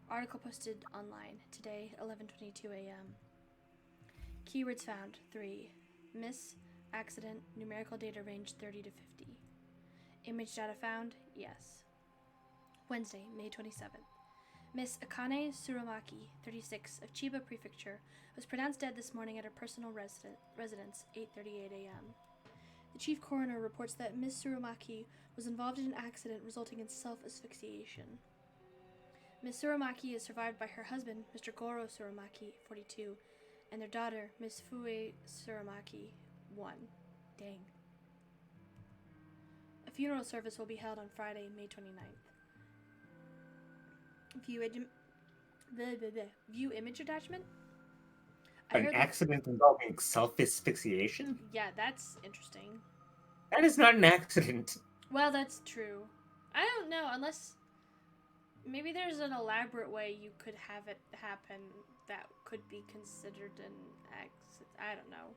Article posted online, today, 11:22 a.m. Keywords found, 3. Miss, accident, numerical data range 30 to 50. Image data found, yes. Wednesday, May 27th. Miss Akane Tsurumaki, 36, of Chiba Prefecture, was pronounced dead this morning at her personal residence, 8:38 a.m. The chief coroner reports that Miss Tsurumaki was involved in an accident resulting in self-asphyxiation. Miss Tsurumaki is survived by her husband, Mr. Goro Tsurumaki, 42, and their daughter, Miss Fue Tsurumaki, 1. Dang. A funeral service will be held on Friday, May 29th. View image attachment? An accident involving self-asphyxiation? Yeah, that's interesting. That is not an accident. Well, that's true. I don't know, unless maybe there's an elaborate way you could have it happen that could be considered an accident. I don't know.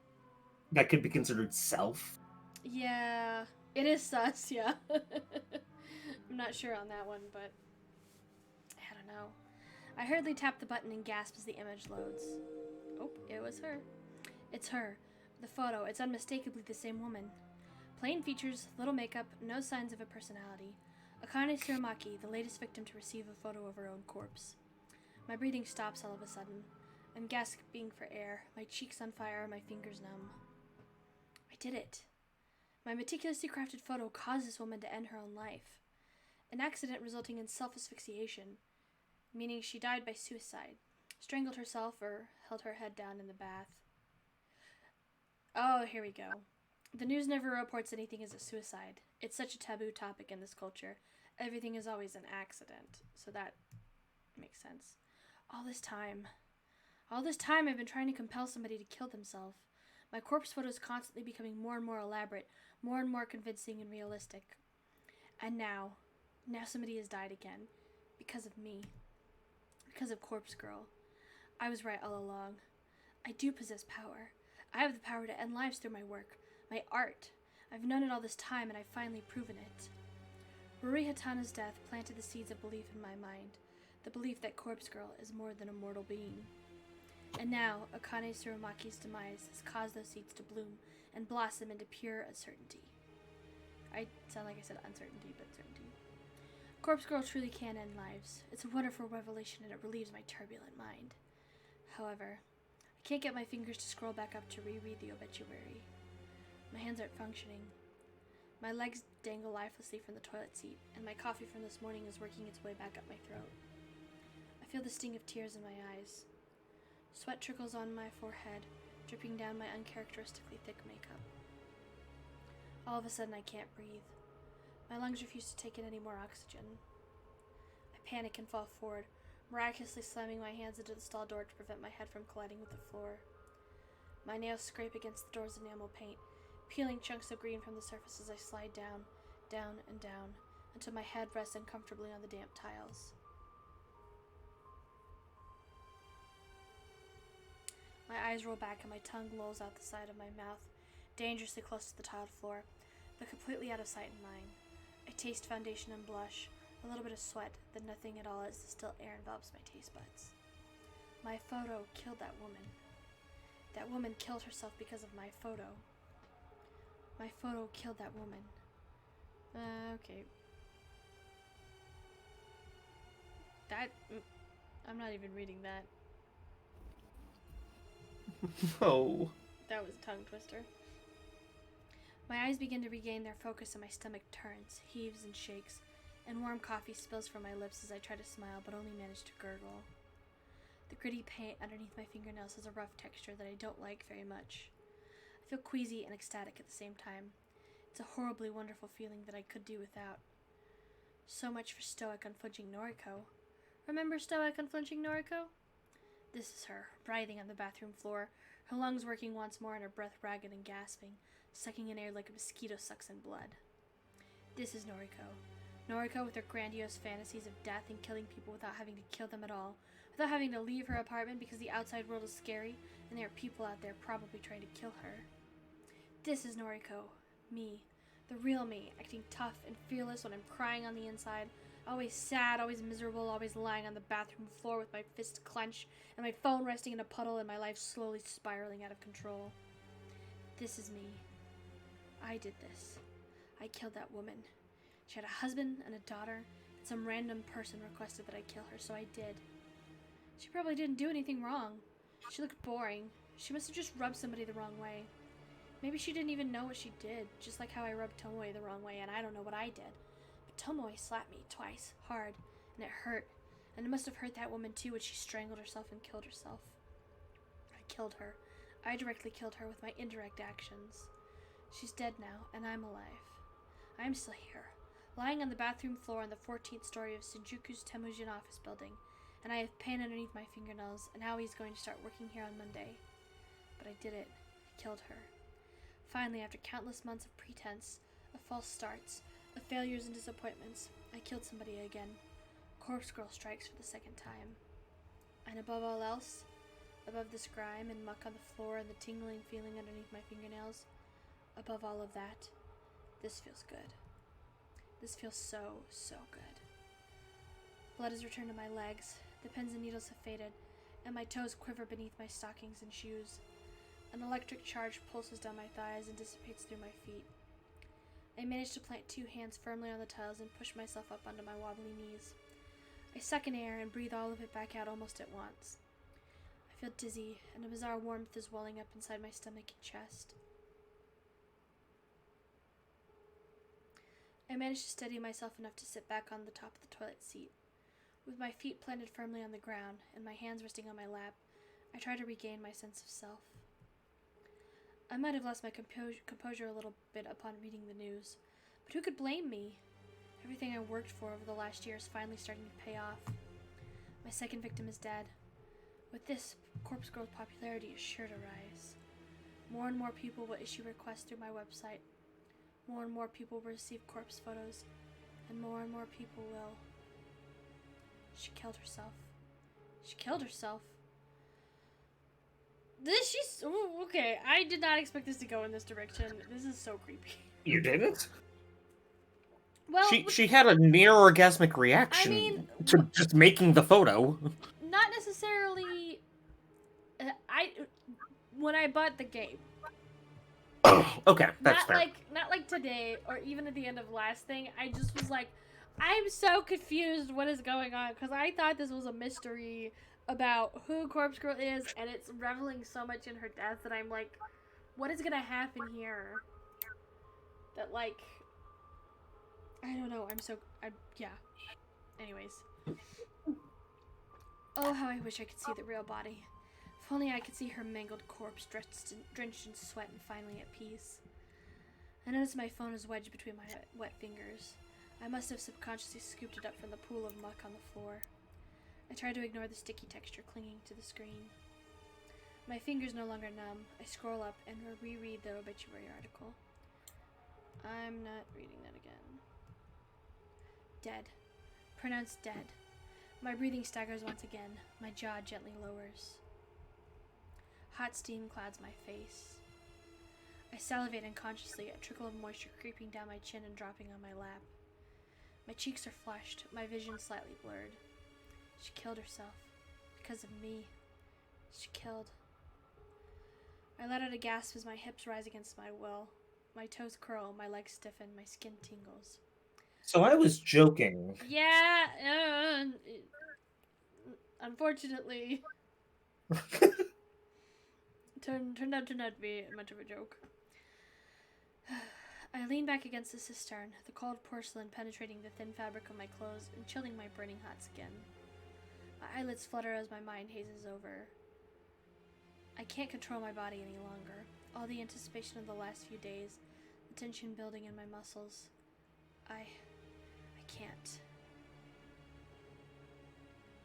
That could be considered self? Yeah, it is sus, yeah. I'm not sure on that one, but I don't know. I hurriedly tap the button and gasp as the image loads. Oh, it was her. It's her. The photo, it's unmistakably the same woman. Plain features, little makeup, no signs of a personality. Akane Tsurumaki, the latest victim to receive a photo of her own corpse. My breathing stops all of a sudden. I'm gasping for air, my cheeks on fire, my fingers numb. I did it. My meticulously crafted photo caused this woman to end her own life. An accident resulting in self-asphyxiation, meaning she died by suicide, strangled herself, or held her head down in the bath. Oh, here we go. The news never reports anything as a suicide. It's such a taboo topic in this culture. Everything is always an accident, so that makes sense. All this time I've been trying to compel somebody to kill themselves. My corpse photo is constantly becoming more and more elaborate, more and more convincing and realistic. And now somebody has died again. Because of me. Because of Corpse Girl. I was right all along. I do possess power. I have the power to end lives through my work, my art. I've known it all this time, and I've finally proven it. Ruri Hatana's death planted the seeds of belief in my mind. The belief that Corpse Girl is more than a mortal being. And now, Akane Tsurumaki's demise has caused those seeds to bloom and blossom into pure uncertainty. I sound like I said uncertainty, but certainty. Corpse Girl truly can end lives. It's a wonderful revelation and it relieves my turbulent mind. However, I can't get my fingers to scroll back up to reread the obituary. My hands aren't functioning. My legs dangle lifelessly from the toilet seat, and my coffee from this morning is working its way back up my throat. I feel the sting of tears in my eyes. Sweat trickles on my forehead, dripping down my uncharacteristically thick makeup. All of a sudden, I can't breathe. My lungs refuse to take in any more oxygen. I panic and fall forward, miraculously slamming my hands into the stall door to prevent my head from colliding with the floor. My nails scrape against the door's enamel paint, peeling chunks of green from the surface as I slide down, down, and down, until my head rests uncomfortably on the damp tiles. My eyes roll back and my tongue lolls out the side of my mouth, dangerously close to the tiled floor, but completely out of sight and mind. I taste foundation and blush, a little bit of sweat, then nothing at all as the still air envelops my taste buds. My photo killed that woman. That woman killed herself because of my photo. My photo killed that woman. Okay. I'm not even reading that. No. That was a tongue twister. My eyes begin to regain their focus and my stomach turns, heaves and shakes, and warm coffee spills from my lips as I try to smile but only manage to gurgle. The gritty paint underneath my fingernails has a rough texture that I don't like very much. I feel queasy and ecstatic at the same time. It's a horribly wonderful feeling that I could do without. So much for stoic, unflinching Noriko. Remember stoic, unflinching Noriko? This is her, writhing on the bathroom floor, her lungs working once more and her breath ragged and gasping, sucking in air like a mosquito sucks in blood. This is Noriko. Noriko with her grandiose fantasies of death and killing people without having to kill them at all, without having to leave her apartment because the outside world is scary and there are people out there probably trying to kill her. This is Noriko. Me. The real me, acting tough and fearless when I'm crying on the inside, always sad, always miserable, always lying on the bathroom floor with my fists clenched and my phone resting in a puddle and my life slowly spiraling out of control. This is me. I did this. I killed that woman. She had a husband and a daughter, and some random person requested that I kill her, so I did. She probably didn't do anything wrong. She looked boring. She must have just rubbed somebody the wrong way. Maybe she didn't even know what she did, just like how I rubbed Tomoe the wrong way, and I don't know what I did. But Tomoe slapped me twice, hard, and it hurt. And it must have hurt that woman too when she strangled herself and killed herself. I killed her. I directly killed her with my indirect actions. She's dead now, and I'm alive. I'm still here, lying on the bathroom floor on the 14th story of Shinjuku's Temujin office building, and I have pain underneath my fingernails, and Aoi's going to start working here on Monday. But I did it. I killed her. Finally, after countless months of pretense, of false starts, of failures and disappointments, I killed somebody again. Corpse Girl strikes for the second time. And above all else, above this grime and muck on the floor and the tingling feeling underneath my fingernails, above all of that, this feels good. This feels so, so good. Blood has returned to my legs, The pins and needles have faded, and my toes quiver beneath my stockings and shoes. An electric charge pulses down my thighs and dissipates through my feet. I manage to plant 2 hands firmly on the tiles and push myself up onto my wobbly knees. I suck in air and breathe all of it back out almost at once. I feel dizzy, and a bizarre warmth is welling up inside my stomach and chest. I manage to steady myself enough to sit back on the top of the toilet seat. With my feet planted firmly on the ground and my hands resting on my lap, I try to regain my sense of self. I might have lost my composure a little bit upon reading the news, but who could blame me? Everything I worked for over the last year is finally starting to pay off. My second victim is dead. With this, Corpse Girl's popularity is sure to rise. More and more people will issue requests through my website. More and more people will receive corpse photos, and more people will. She killed herself. She killed herself. Okay, I did not expect this to go in this direction. This is so creepy. You didn't? Well, She had a near orgasmic reaction I mean, to just making the photo. not necessarily. When I bought the game. Oh, okay, that's fair. Not like today or even at the end of last thing. I just was like, I'm so confused. What is going on? Because I thought this was a mystery about who Corpse Girl is, and it's reveling so much in her death that I'm like, what is gonna happen here? That like, I don't know. Yeah. Anyways. Oh, how I wish I could see the real body. If only I could see her mangled corpse drenched in sweat and finally at peace. I notice my phone is wedged between my wet fingers. I must have subconsciously scooped it up from the pool of muck on the floor. I try to ignore the sticky texture clinging to the screen. My fingers no longer numb. I scroll up and reread the obituary article. I'm not reading that again. Dead. Pronounced dead. My breathing staggers once again. My jaw gently lowers. Hot steam clouds my face. I salivate unconsciously, a trickle of moisture creeping down my chin and dropping on my lap. My cheeks are flushed, my vision slightly blurred. She killed herself. Because of me. She killed. I let out a gasp as my hips rise against my will. My toes curl, my legs stiffen, my skin tingles. So I was joking. Yeah, unfortunately, turned out to not be much of a joke. I lean back against the cistern, the cold porcelain penetrating the thin fabric of my clothes and chilling my burning hot skin. My eyelids flutter as my mind hazes over. I can't control my body any longer. All the anticipation of the last few days, the tension building in my muscles. I can't.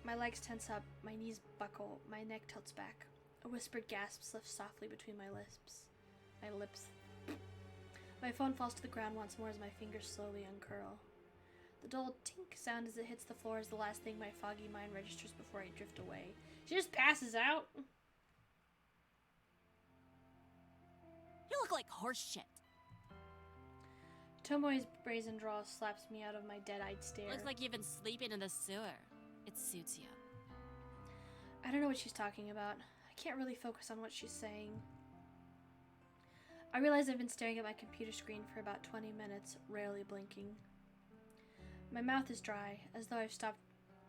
My legs tense up, my knees buckle, my neck tilts back. A whispered gasp slips softly between my lips. My phone falls to the ground once more as my fingers slowly uncurl. The dull tink sound as it hits the floor is the last thing my foggy mind registers before I drift away. She just passes out. You look like horse shit. Tomoe's brazen drawl slaps me out of my dead-eyed stare. Looks like you've been sleeping in the sewer. It suits you. I don't know what she's talking about. I can't really focus on what she's saying. I realize I've been staring at my computer screen for about 20 minutes, rarely blinking. My mouth is dry, as though I've stopped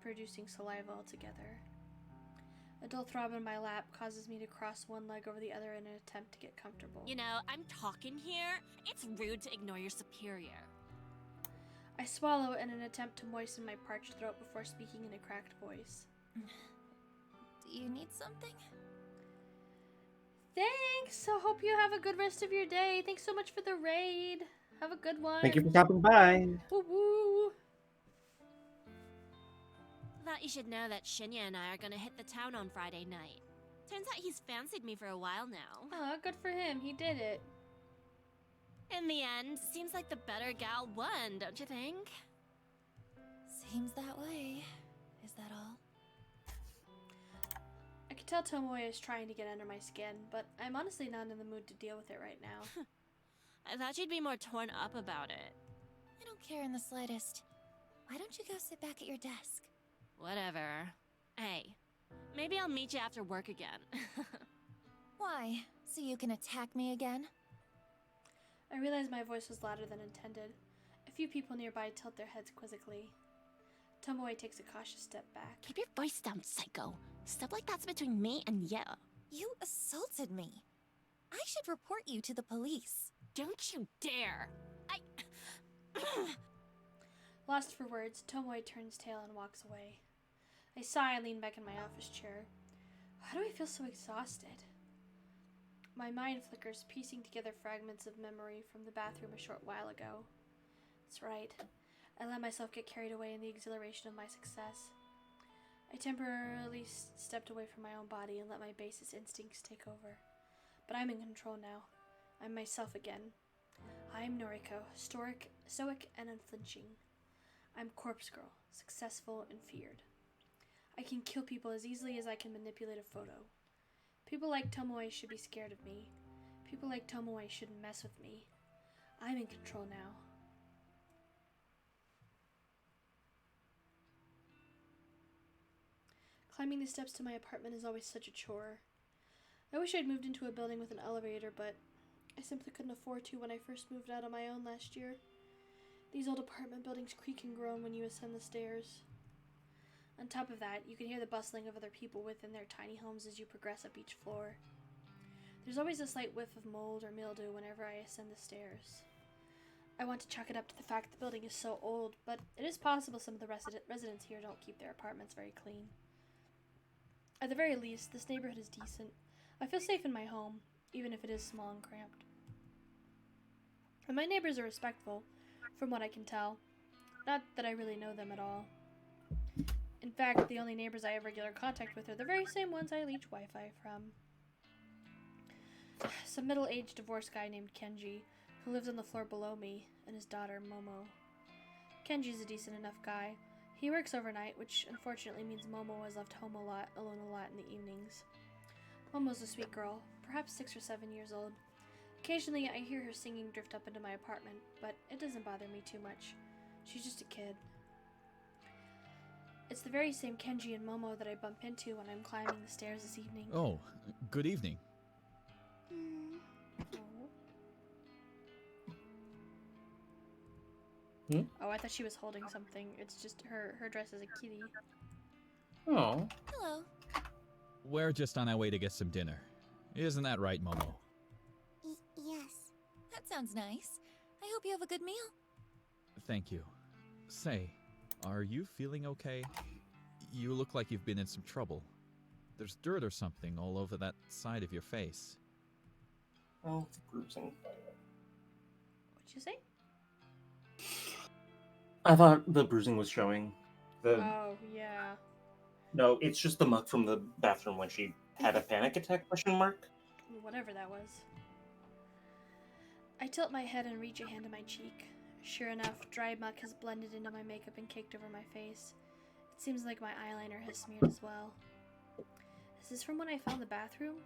producing saliva altogether. A dull throb in my lap causes me to cross one leg over the other in an attempt to get comfortable. You know, I'm talking here. It's rude to ignore your superior. I swallow in an attempt to moisten my parched throat before speaking in a cracked voice. Do you need something? Thanks! I hope you have a good rest of your day. Thanks so much for the raid. Have a good one. Thank you for stopping by. Woo woo! Thought you should know that Shinya and I are gonna hit the town on Friday night. Turns out he's fancied me for a while now. Aw, good for him. He did it. In the end, seems like the better gal won, don't you think? Seems that way. Is that all? I can tell Tomoe is trying to get under my skin, but I'm honestly not in the mood to deal with it right now. I thought you'd be more torn up about it. I don't care in the slightest. Why don't you go sit back at your desk? Whatever. Hey, maybe I'll meet you after work again. Why? So you can attack me again? I realized my voice was louder than intended. A few people nearby tilt their heads quizzically. Tomoe takes a cautious step back. Keep your voice down, psycho. Stuff like that's between me and you. You assaulted me. I should report you to the police. Don't you dare! Lost for words, Tomoe turns tail and walks away. I sigh and lean back in my office chair. Why do I feel so exhausted? My mind flickers, piecing together fragments of memory from the bathroom a short while ago. That's right. I let myself get carried away in the exhilaration of my success. I temporarily stepped away from my own body and let my basest instincts take over. But I'm in control now. I'm myself again. I'm Noriko, stoic and unflinching. I'm Corpse Girl, successful and feared. I can kill people as easily as I can manipulate a photo. People like Tomoe should be scared of me. People like Tomoe shouldn't mess with me. I'm in control now. Climbing the steps to my apartment is always such a chore. I wish I'd moved into a building with an elevator, but I simply couldn't afford to when I first moved out on my own last year. These old apartment buildings creak and groan when you ascend the stairs. On top of that, you can hear the bustling of other people within their tiny homes as you progress up each floor. There's always a slight whiff of mold or mildew whenever I ascend the stairs. I want to chalk it up to the fact the building is so old, but it is possible some of the residents here don't keep their apartments very clean. At the very least, this neighborhood is decent. I feel safe in my home, even if it is small and cramped. And my neighbors are respectful, from what I can tell. Not that I really know them at all. In fact, the only neighbors I have regular contact with are the very same ones I leech Wi-Fi from. Some middle-aged divorced guy named Kenji, who lives on the floor below me, and his daughter, Momo. Kenji's a decent enough guy. He works overnight, which unfortunately means Momo has left home alone a lot in the evenings. Momo's a sweet girl, perhaps 6 or 7 years old. Occasionally, I hear her singing drift up into my apartment, but it doesn't bother me too much. She's just a kid. It's the very same Kenji and Momo that I bump into when I'm climbing the stairs this evening. Oh, good evening. Oh, I thought she was holding something. It's just her dress as a kitty. Oh. Hello. We're just on our way to get some dinner. Isn't that right, Momo? Yes. That sounds nice. I hope you have a good meal. Thank you. Say, are you feeling okay? You look like you've been in some trouble. There's dirt or something all over that side of your face. Oh, it's bruising. What'd you say? I thought the bruising was showing. Oh, yeah. No, it's just the muck from the bathroom when she had a panic attack, question mark? Whatever that was. I tilt my head and reach a hand to my cheek. Sure enough, dry muck has blended into my makeup and caked over my face. It seems like my eyeliner has smeared as well. Is this from when I found the bathroom?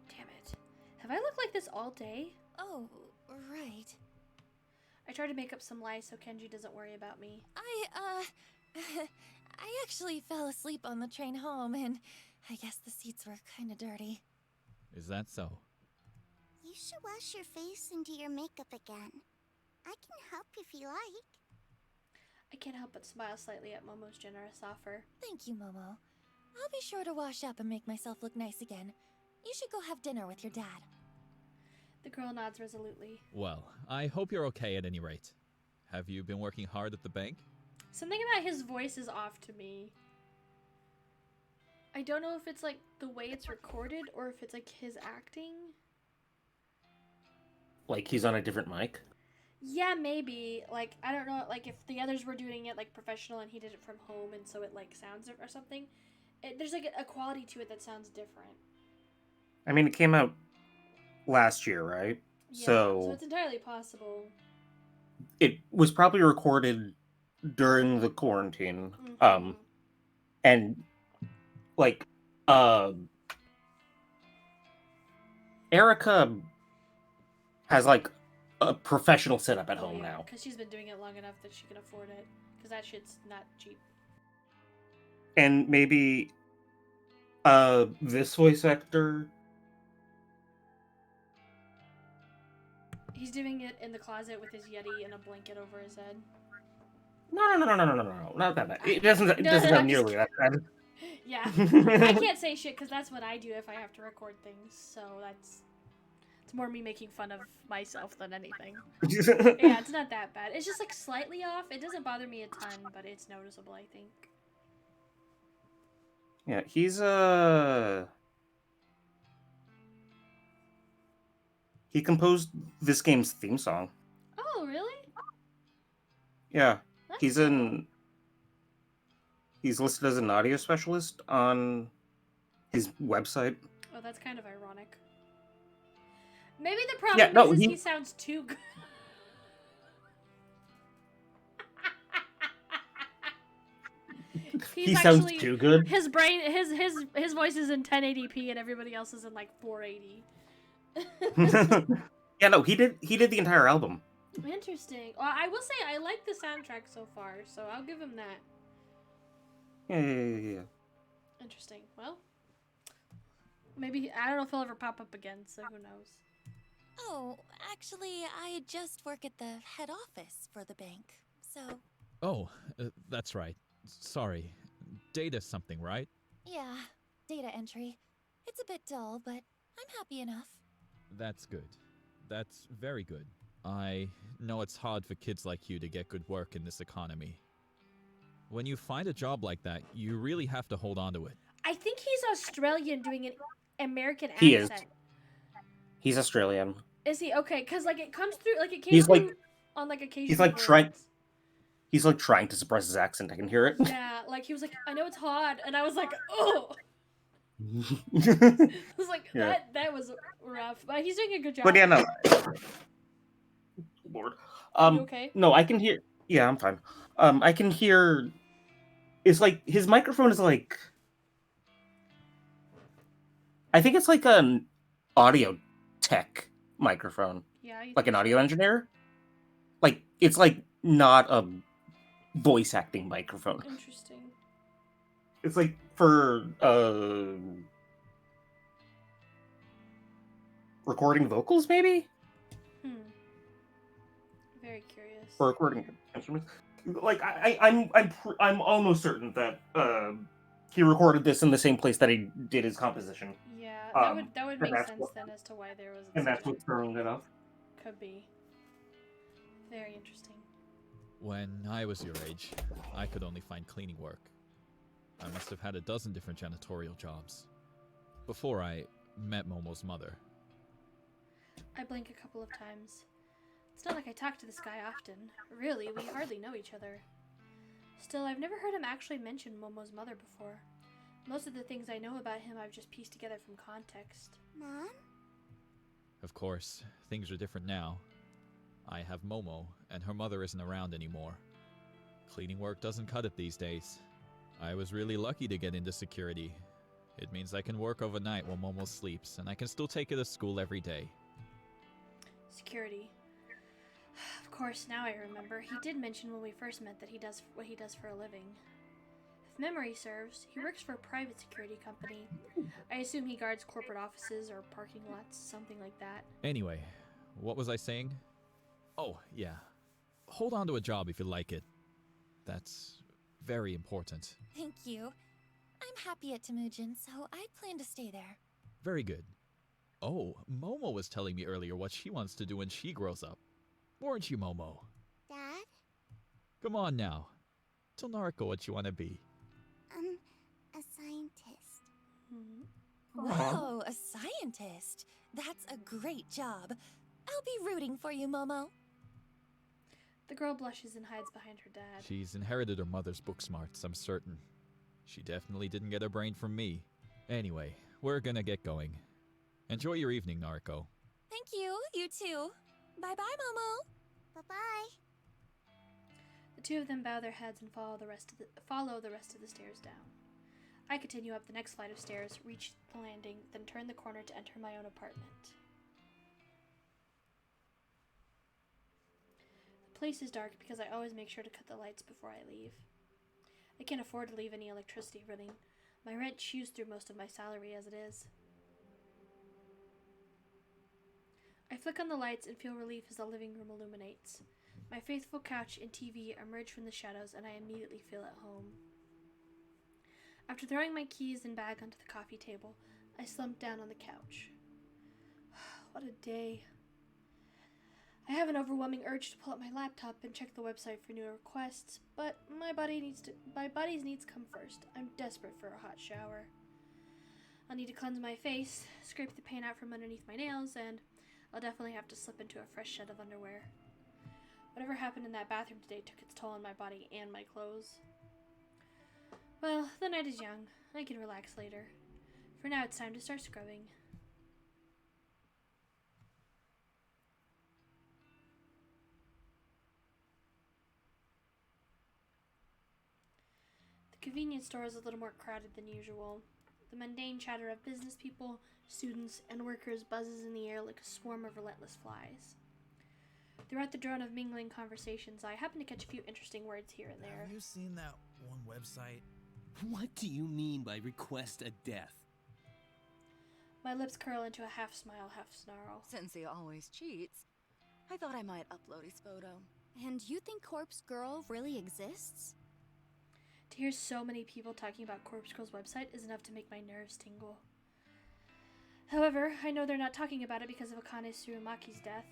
Damn it. Have I looked like this all day? Oh, right. I try to make up some lies so Kenji doesn't worry about me. I actually fell asleep on the train home, and I guess the seats were kind of dirty. Is that so? You should wash your face and do your makeup again. I can help if you like. I can't help but smile slightly at Momo's generous offer. Thank you, Momo. I'll be sure to wash up and make myself look nice again. You should go have dinner with your dad. The girl nods resolutely. Well, I hope you're okay at any rate. Have you been working hard at the bank? Something about his voice is off to me. I don't know if it's like the way it's recorded or if it's like his acting. Like he's on a different mic? Yeah, maybe. Like, I don't know, like if the others were doing it like professional and he did it from home and so it like sounds or something. There's like a quality to it that sounds different. I mean, it came out last year, right? Yeah, so it's entirely possible. it was probably recorded during the quarantine. Mhm. And like Erica has like a professional setup at home now. Because she's been doing it long enough that she can afford it. Because that shit's not cheap. and maybe this voice actor. He's doing it in the closet with his Yeti and a blanket over his head. No, not that bad. It doesn't No, sound I'm just nearly that bad. Yeah. I can't say shit because that's what I do if I have to record things. So it's more me making fun of myself than anything. Yeah, it's not that bad. It's just like slightly off. It doesn't bother me a ton, but it's noticeable, I think. Yeah, he composed this game's theme song. Oh, really? Yeah, That's he's cool. he's listed as an audio specialist on his website. Oh, that's kind of ironic. Maybe the problem Yeah, no, is he he sounds too good. he sounds too good. His brain, his voice is in 1080p and everybody else is in like 480. Yeah, no, he did the entire album. Interesting. Well, I will say I like the soundtrack so far, so I'll give him that. Yeah. Interesting. Well, maybe I don't know if he'll ever pop up again, so who knows. Oh, actually, I just work at the head office for the bank, so... Oh, that's right. Sorry. Data something, right? Yeah, data entry. It's a bit dull, but I'm happy enough. That's good. That's very good. I know it's hard for kids like you to get good work in this economy. When you find a job like that, you really have to hold on to it. I think he's Australian doing an American He is. accent. He's Australian. Is he? Okay, because like it comes through, like it came He's through like- on like occasional He's like words. he's like trying to suppress his accent. I can hear it. Yeah, like he was like, I know it's hard, and I was like, oh. But I was like, Yeah. that was rough, but he's doing a good job. yeah, no. Lord. You okay? No, I can hear. Yeah, I'm fine. I can hear. It's like his microphone is like. I think it's like an audio tech microphone, Yeah. You like think an audio engineer. Like it's like not a voice acting microphone. so? Interesting. It's like for recording vocals, maybe. Very curious. For recording instruments. Like I'm almost certain that he recorded this in the same place that he did his composition, Yeah, Um, that would and make that's sense what- then as to why there was. and such that's a- what's throwing it up. Could be. Very interesting. When I was your age, I could only find cleaning work. I must have had a dozen different janitorial jobs. Before I met Momo's mother. I blink a couple of times. It's not like I talk to this guy often. Really, we hardly know each other. Still, I've never heard him actually mention Momo's mother before. Most of the things I know about him I've just pieced together from context. Mom? Of course, things are different now. I have Momo, and her mother isn't around anymore. Cleaning work doesn't cut it these days. I was really lucky to get into security. It means I can work overnight while Momo sleeps, and I can still take her to school every day. Security. Of course, now I remember. He did mention when we first met that he does what he does for a living. If memory serves, he works for a private security company. I assume he guards corporate offices or parking lots, something like that. Anyway, what was I saying? Oh, yeah. Hold on to a job if you like it. That's very important. Thank you. I'm happy at Temujin, so I plan to stay there. Very good. Oh, Momo was telling me earlier what she wants to do when she grows up. Weren't you, Momo? Dad? Come on now. Tell Nariko what you want to be. A scientist. Whoa, a scientist. That's a great job. I'll be rooting for you, Momo. The girl blushes and hides behind her dad. She's inherited her mother's book smarts, I'm certain. She definitely didn't get her brain from me. Anyway, we're gonna get going. Enjoy your evening, Nariko. Thank you. You too. Bye-bye, Momo. Bye-bye. The two of them bow their heads and follow the rest of the stairs down. I continue up the next flight of stairs, reach the landing, then turn the corner to enter my own apartment. The place is dark because I always make sure to cut the lights before I leave. I can't afford to leave any electricity running. My rent chews through most of my salary as it is. I flick on the lights and feel relief as the living room illuminates. My faithful couch and TV emerge from the shadows, and I immediately feel at home. After throwing my keys and bag onto the coffee table, I slump down on the couch. What a day. I have an overwhelming urge to pull up my laptop and check the website for new requests, but my body's needs come first. I'm desperate for a hot shower. I'll need to cleanse my face, scrape the paint out from underneath my nails, and I'll definitely have to slip into a fresh set of underwear. Whatever happened in that bathroom today took its toll on my body and my clothes. Well, the night is young. I can relax later. For now, it's time to start scrubbing. The convenience store is a little more crowded than usual. The mundane chatter of business people, students, and workers buzzes in the air like a swarm of relentless flies. Throughout the drone of mingling conversations, I happen to catch a few interesting words here and there. Have you seen that one website? What do you mean by request a death? My lips curl into a half smile, half snarl. Since he always cheats, I thought I might upload his photo. And you think Corpse Girl really exists? To hear so many people talking about Corpse Girl's website is enough to make my nerves tingle. However, I know they're not talking about it because of Akane Tsurumaki's death.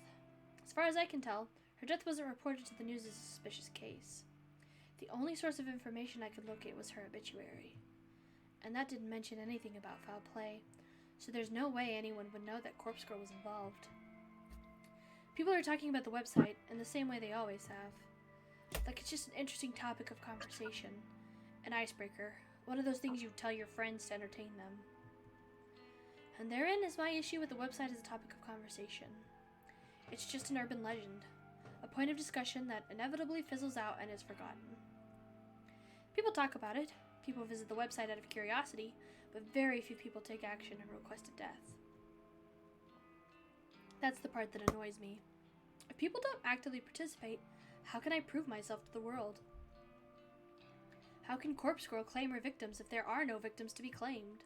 As far as I can tell, her death wasn't reported to the news as a suspicious case. The only source of information I could locate was her obituary. And that didn't mention anything about foul play, so there's no way anyone would know that Corpse Girl was involved. People are talking about the website in the same way they always have. Like it's just an interesting topic of conversation. An icebreaker. One of those things you tell your friends to entertain them. And therein is my issue with the website as a topic of conversation. It's just an urban legend. A point of discussion that inevitably fizzles out and is forgotten. People talk about it. People visit the website out of curiosity, but very few people take action and request a death. That's the part that annoys me. If people don't actively participate, how can I prove myself to the world? How can Corpse Girl claim her victims if there are no victims to be claimed?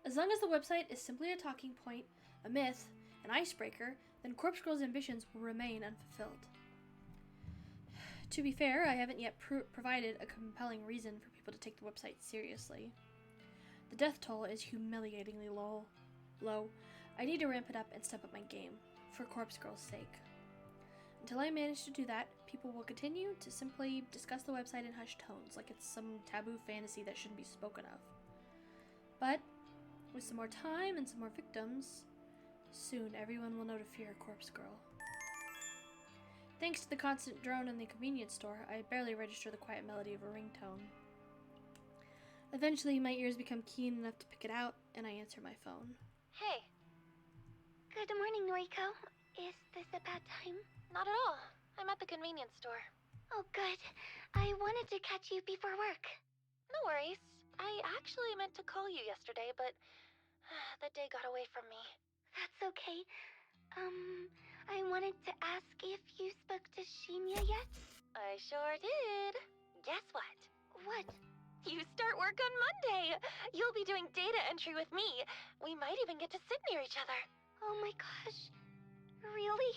As long as the website is simply a talking point, a myth, an icebreaker, then Corpse Girl's ambitions will remain unfulfilled. To be fair, I haven't yet provided a compelling reason for people to take the website seriously. The death toll is humiliatingly low. I need to ramp it up and step up my game, for Corpse Girl's sake. Until I manage to do that, people will continue to simply discuss the website in hushed tones, like it's some taboo fantasy that shouldn't be spoken of. But, with some more time and some more victims, soon everyone will know to fear Corpse Girl. Thanks to the constant drone in the convenience store, I barely register the quiet melody of a ringtone. Eventually, my ears become keen enough to pick it out, and I answer my phone. Hey. Good morning, Noriko. Is this a bad time? Not at all. I'm at the convenience store. Oh, good. I wanted to catch you before work. No worries. I actually meant to call you yesterday, but the day got away from me. That's okay. I wanted to ask if you spoke to Shinya yet? I sure did. Guess what? What? You start work on Monday! You'll be doing data entry with me. We might even get to sit near each other. Oh my gosh. Really?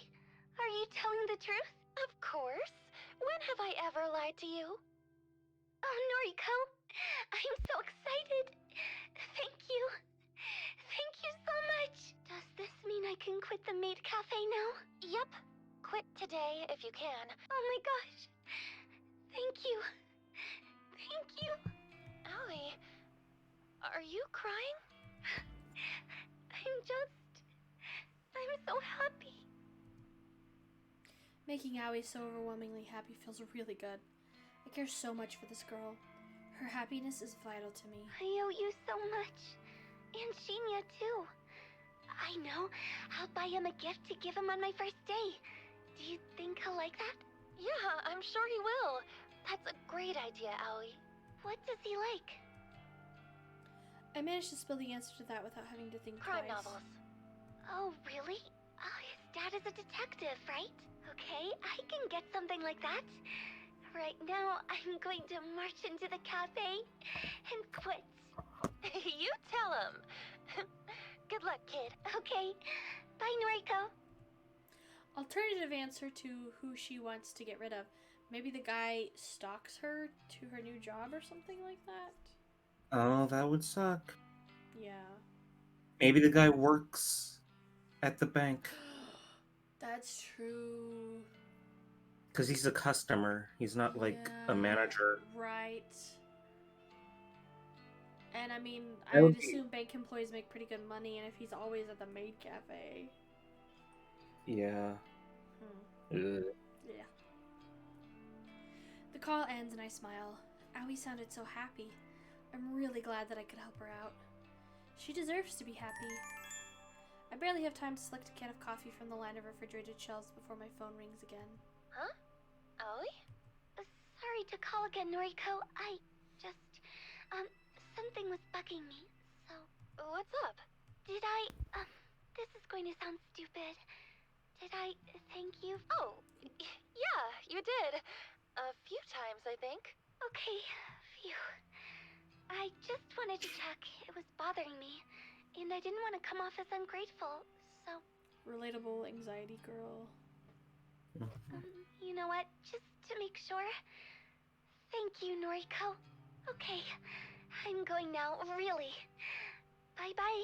Are you telling the truth? Of course. When have I ever lied to you? Oh, Noriko. I'm so excited. Thank you. Thank you so much. Does this mean I can quit the maid cafe now? Yep. Quit today if you can. Oh my gosh. Thank you. Thank you. Allie, are you crying? I'm so happy. Making Aoi so overwhelmingly happy feels really good. I care so much for this girl. Her happiness is vital to me. I owe you so much. And Shinya, too. I know. I'll buy him a gift to give him on my first day. Do you think he'll like that? Yeah, I'm sure he will. That's a great idea, Aoi. What does he like? I managed to spill the answer to that without having to think Crime twice. novels. Oh, really? Oh, his dad is a detective, right? Okay, I can get something like that. Right now, I'm going to march into the cafe and quit. You tell him. Good luck, kid. Okay. Bye, Noriko. Alternative answer to who she wants to get rid of. Maybe the guy stalks her to her new job or something like that? Oh, that would suck. Yeah. Maybe the guy works at the bank. That's true. Because he's a customer. He's not like a Yeah, manager. Right. And I mean, I That would would be- assume bank employees make pretty good money, and if he's always at the maid cafe. Yeah. Ugh. Yeah. The call ends and I smile. Aoi sounded so happy. I'm really glad that I could help her out. She deserves to be happy. I barely have time to select a can of coffee from the line of refrigerated shelves before my phone rings again. Huh? Aoi? Sorry to call again, Noriko. I just, something was bugging me, so... What's up? Did I, this is going to sound stupid. Did I thank you? Oh, yeah, you did. A few times, I think. Okay, phew. I just wanted to check. It was bothering me, and I didn't want to come off as ungrateful, so... Relatable anxiety girl. You know what? Just to make sure. Thank you, Noriko. Okay, I'm going now, really. Bye-bye.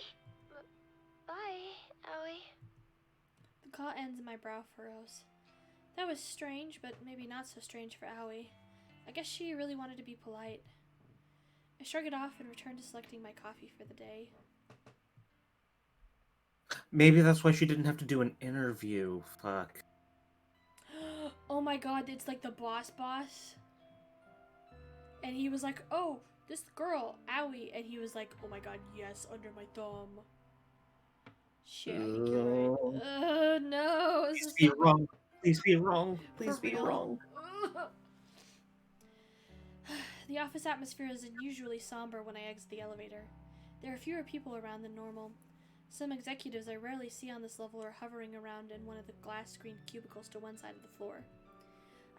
Bye, Aoi. The call ends and my brow furrows. That was strange, but maybe not so strange for Aoi. I guess she really wanted to be polite. I shrug it off and return to selecting my coffee for the day. Maybe that's why she didn't have to do an interview. Fuck. Oh my god, it's like the boss. And he was like, oh, this girl, Aoi. And he was like, oh my god, yes, under my thumb. Shit, I think you're right. No. This Please is be so wrong. Please be wrong. For Please be real. wrong. The office atmosphere is unusually somber when I exit the elevator. There are fewer people around than normal. Some executives I rarely see on this level are hovering around in one of the glass-screened cubicles to one side of the floor.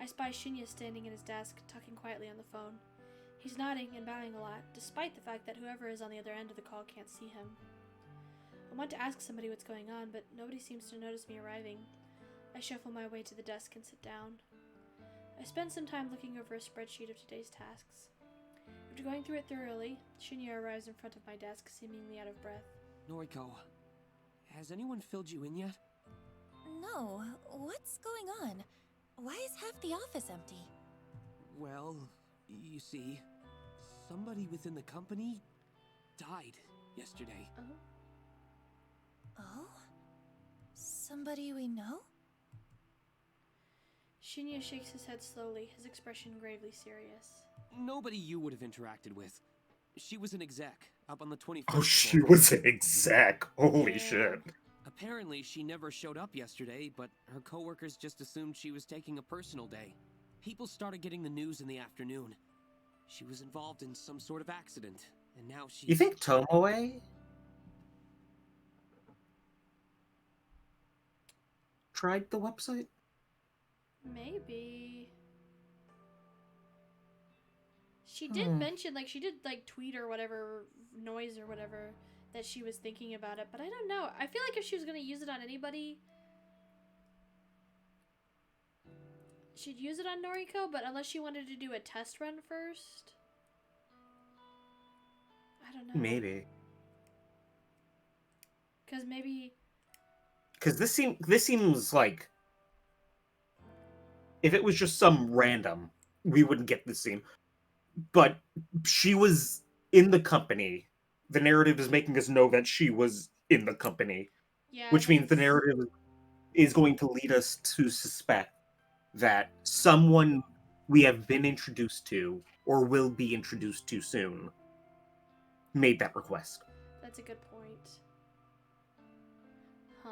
I spy Shinya standing at his desk, talking quietly on the phone. He's nodding and bowing a lot, despite the fact that whoever is on the other end of the call can't see him. I want to ask somebody what's going on, but nobody seems to notice me arriving. I shuffle my way to the desk and sit down. I spend some time looking over a spreadsheet of today's tasks. After going through it thoroughly, Shinya arrives in front of my desk, seemingly out of breath. Noriko, has anyone filled you in yet? No, what's going on? Why is half the office empty? Well, you see, somebody within the company died yesterday. Oh? Somebody we know? Shinya shakes his head slowly, his expression gravely serious. Nobody you would have interacted with. She was an exec, up on the 21st Oh, she floor. was an exec. Holy Yeah. shit. Apparently, she never showed up yesterday, but her coworkers just assumed she was taking a personal day. People started getting the news in the afternoon. She was involved in some sort of accident, and now she... You think Tomoe tried the website? Maybe. She did mention, like, she did, like, tweet or whatever, noise or whatever, that she was thinking about it, but I don't know. I feel like if she was gonna use it on anybody, she'd use it on Noriko, but unless she wanted to do a test run first. I don't know. Maybe. Because maybe... Because this seems like if it was just some random, we wouldn't get this scene. But she was in the company. The narrative is making us know that she was in the company, Yeah, which means the that's- narrative is going to lead us to suspect that someone we have been introduced to or will be introduced to soon made that request. That's a good point. Huh.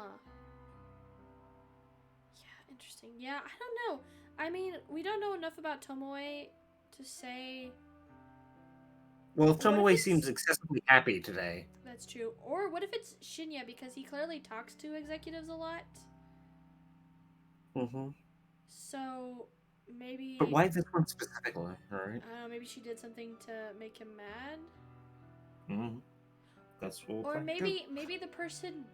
Yeah, interesting. Yeah, I don't know. I mean, we don't know enough about Tomoe to say Well, What if Tomoe it's- seems excessively happy today. that's true. Or what if it's Shinya, because he clearly talks to executives a lot. Mm-hmm. So maybe. But why this one specifically? All right. I don't know. Maybe she did something to make him mad. That's what. Or maybe the person.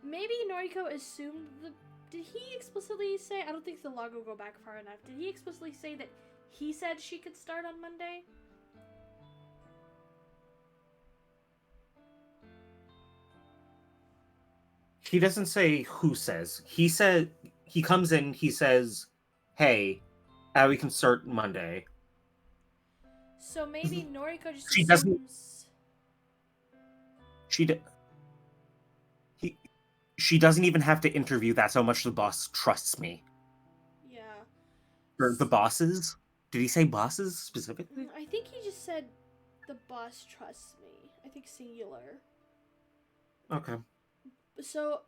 Maybe Noriko assumed the. Did he explicitly say? I don't think the log will go back far enough. Did he explicitly say that he said she could start on Monday? He doesn't say who says. He said he comes in. He says, "Hey, we can start Monday." So maybe Noriko just She assumes... doesn't- She doesn't even have to interview. That's how much the boss trusts me. Yeah. Or the bosses? Did he say bosses specifically? I think he just said the boss trusts me. I think singular. Okay. So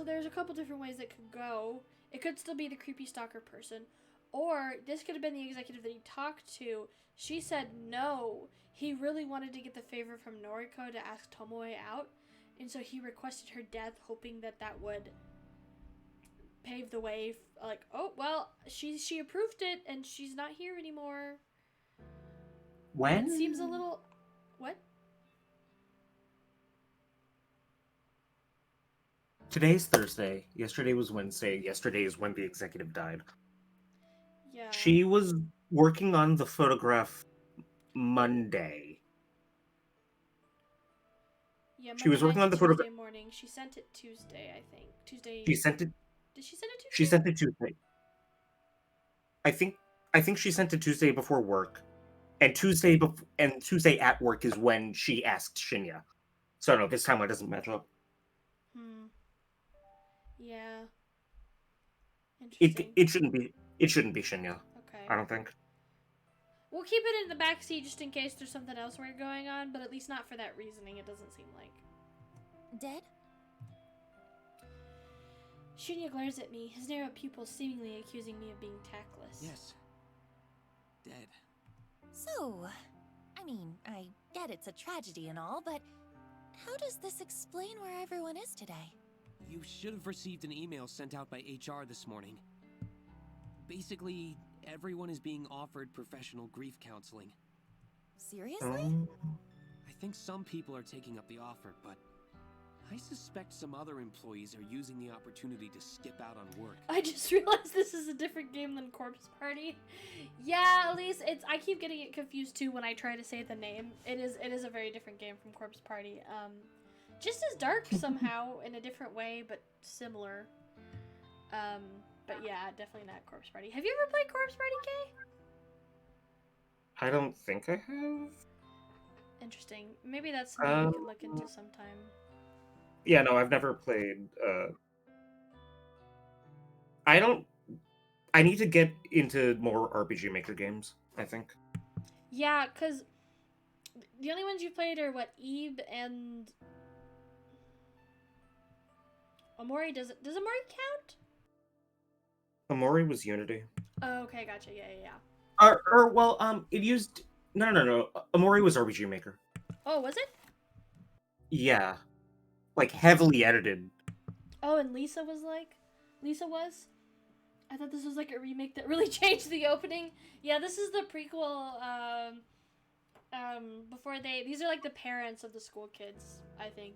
there's a couple different ways that could go. It could still be the creepy stalker person, or this could have been the executive that he talked to. She said no. He really wanted to get the favor from Noriko to ask Tomoe out, and so he requested her death, hoping that that would pave the way. Like, oh well, she approved it, and she's not here anymore. When? It seems a little. What? Today's Thursday. Yesterday was Wednesday. Yesterday is when the executive died. Yeah. She was working on the photograph Monday. Yeah, She was working on the photograph. Tuesday morning. She sent it Tuesday, I think. Tuesday. She sent it. Did she send it Tuesday? She sent it Tuesday. I think she sent it Tuesday before work, and Tuesday at work is when she asked Shinya. So no, this timeline doesn't match up. Yeah. Interesting. It shouldn't be Shinya. Okay. I don't think. We'll keep it in the backseat just in case there's something else weird going on, but at least not for that reasoning, it doesn't seem like. Dead? Shinya glares at me, his narrow pupils seemingly accusing me of being tactless. Yes. Dead. So, I mean, I get it's a tragedy and all, but how does this explain where everyone is today? You should have received an email sent out by HR this morning. Basically, everyone is being offered professional grief counseling. Seriously? I think some people are taking up the offer, but I suspect some other employees are using the opportunity to skip out on work. I just realized this is a different game than Corpse Party. Yeah, at least I keep getting it confused too when I try to say the name. It is a very different game from Corpse Party. Just as dark somehow in a different way, but similar. But yeah, definitely not Corpse Party. Have you ever played Corpse Party, Kay? I don't think I have. Interesting. Maybe that's something we could look into sometime. Yeah, no, I've never played. I need to get into more RPG Maker games, I think. Yeah, because the only ones you played are what, Eve and Omori. Does Omori count? Omori was Unity. Oh, okay, gotcha. Yeah. It used no. Omori was RPG Maker. Oh, was it? Yeah, like heavily edited. Oh, and Lisa was? I thought this was like a remake that really changed the opening. Yeah, this is the prequel. These are like the parents of the school kids. I think.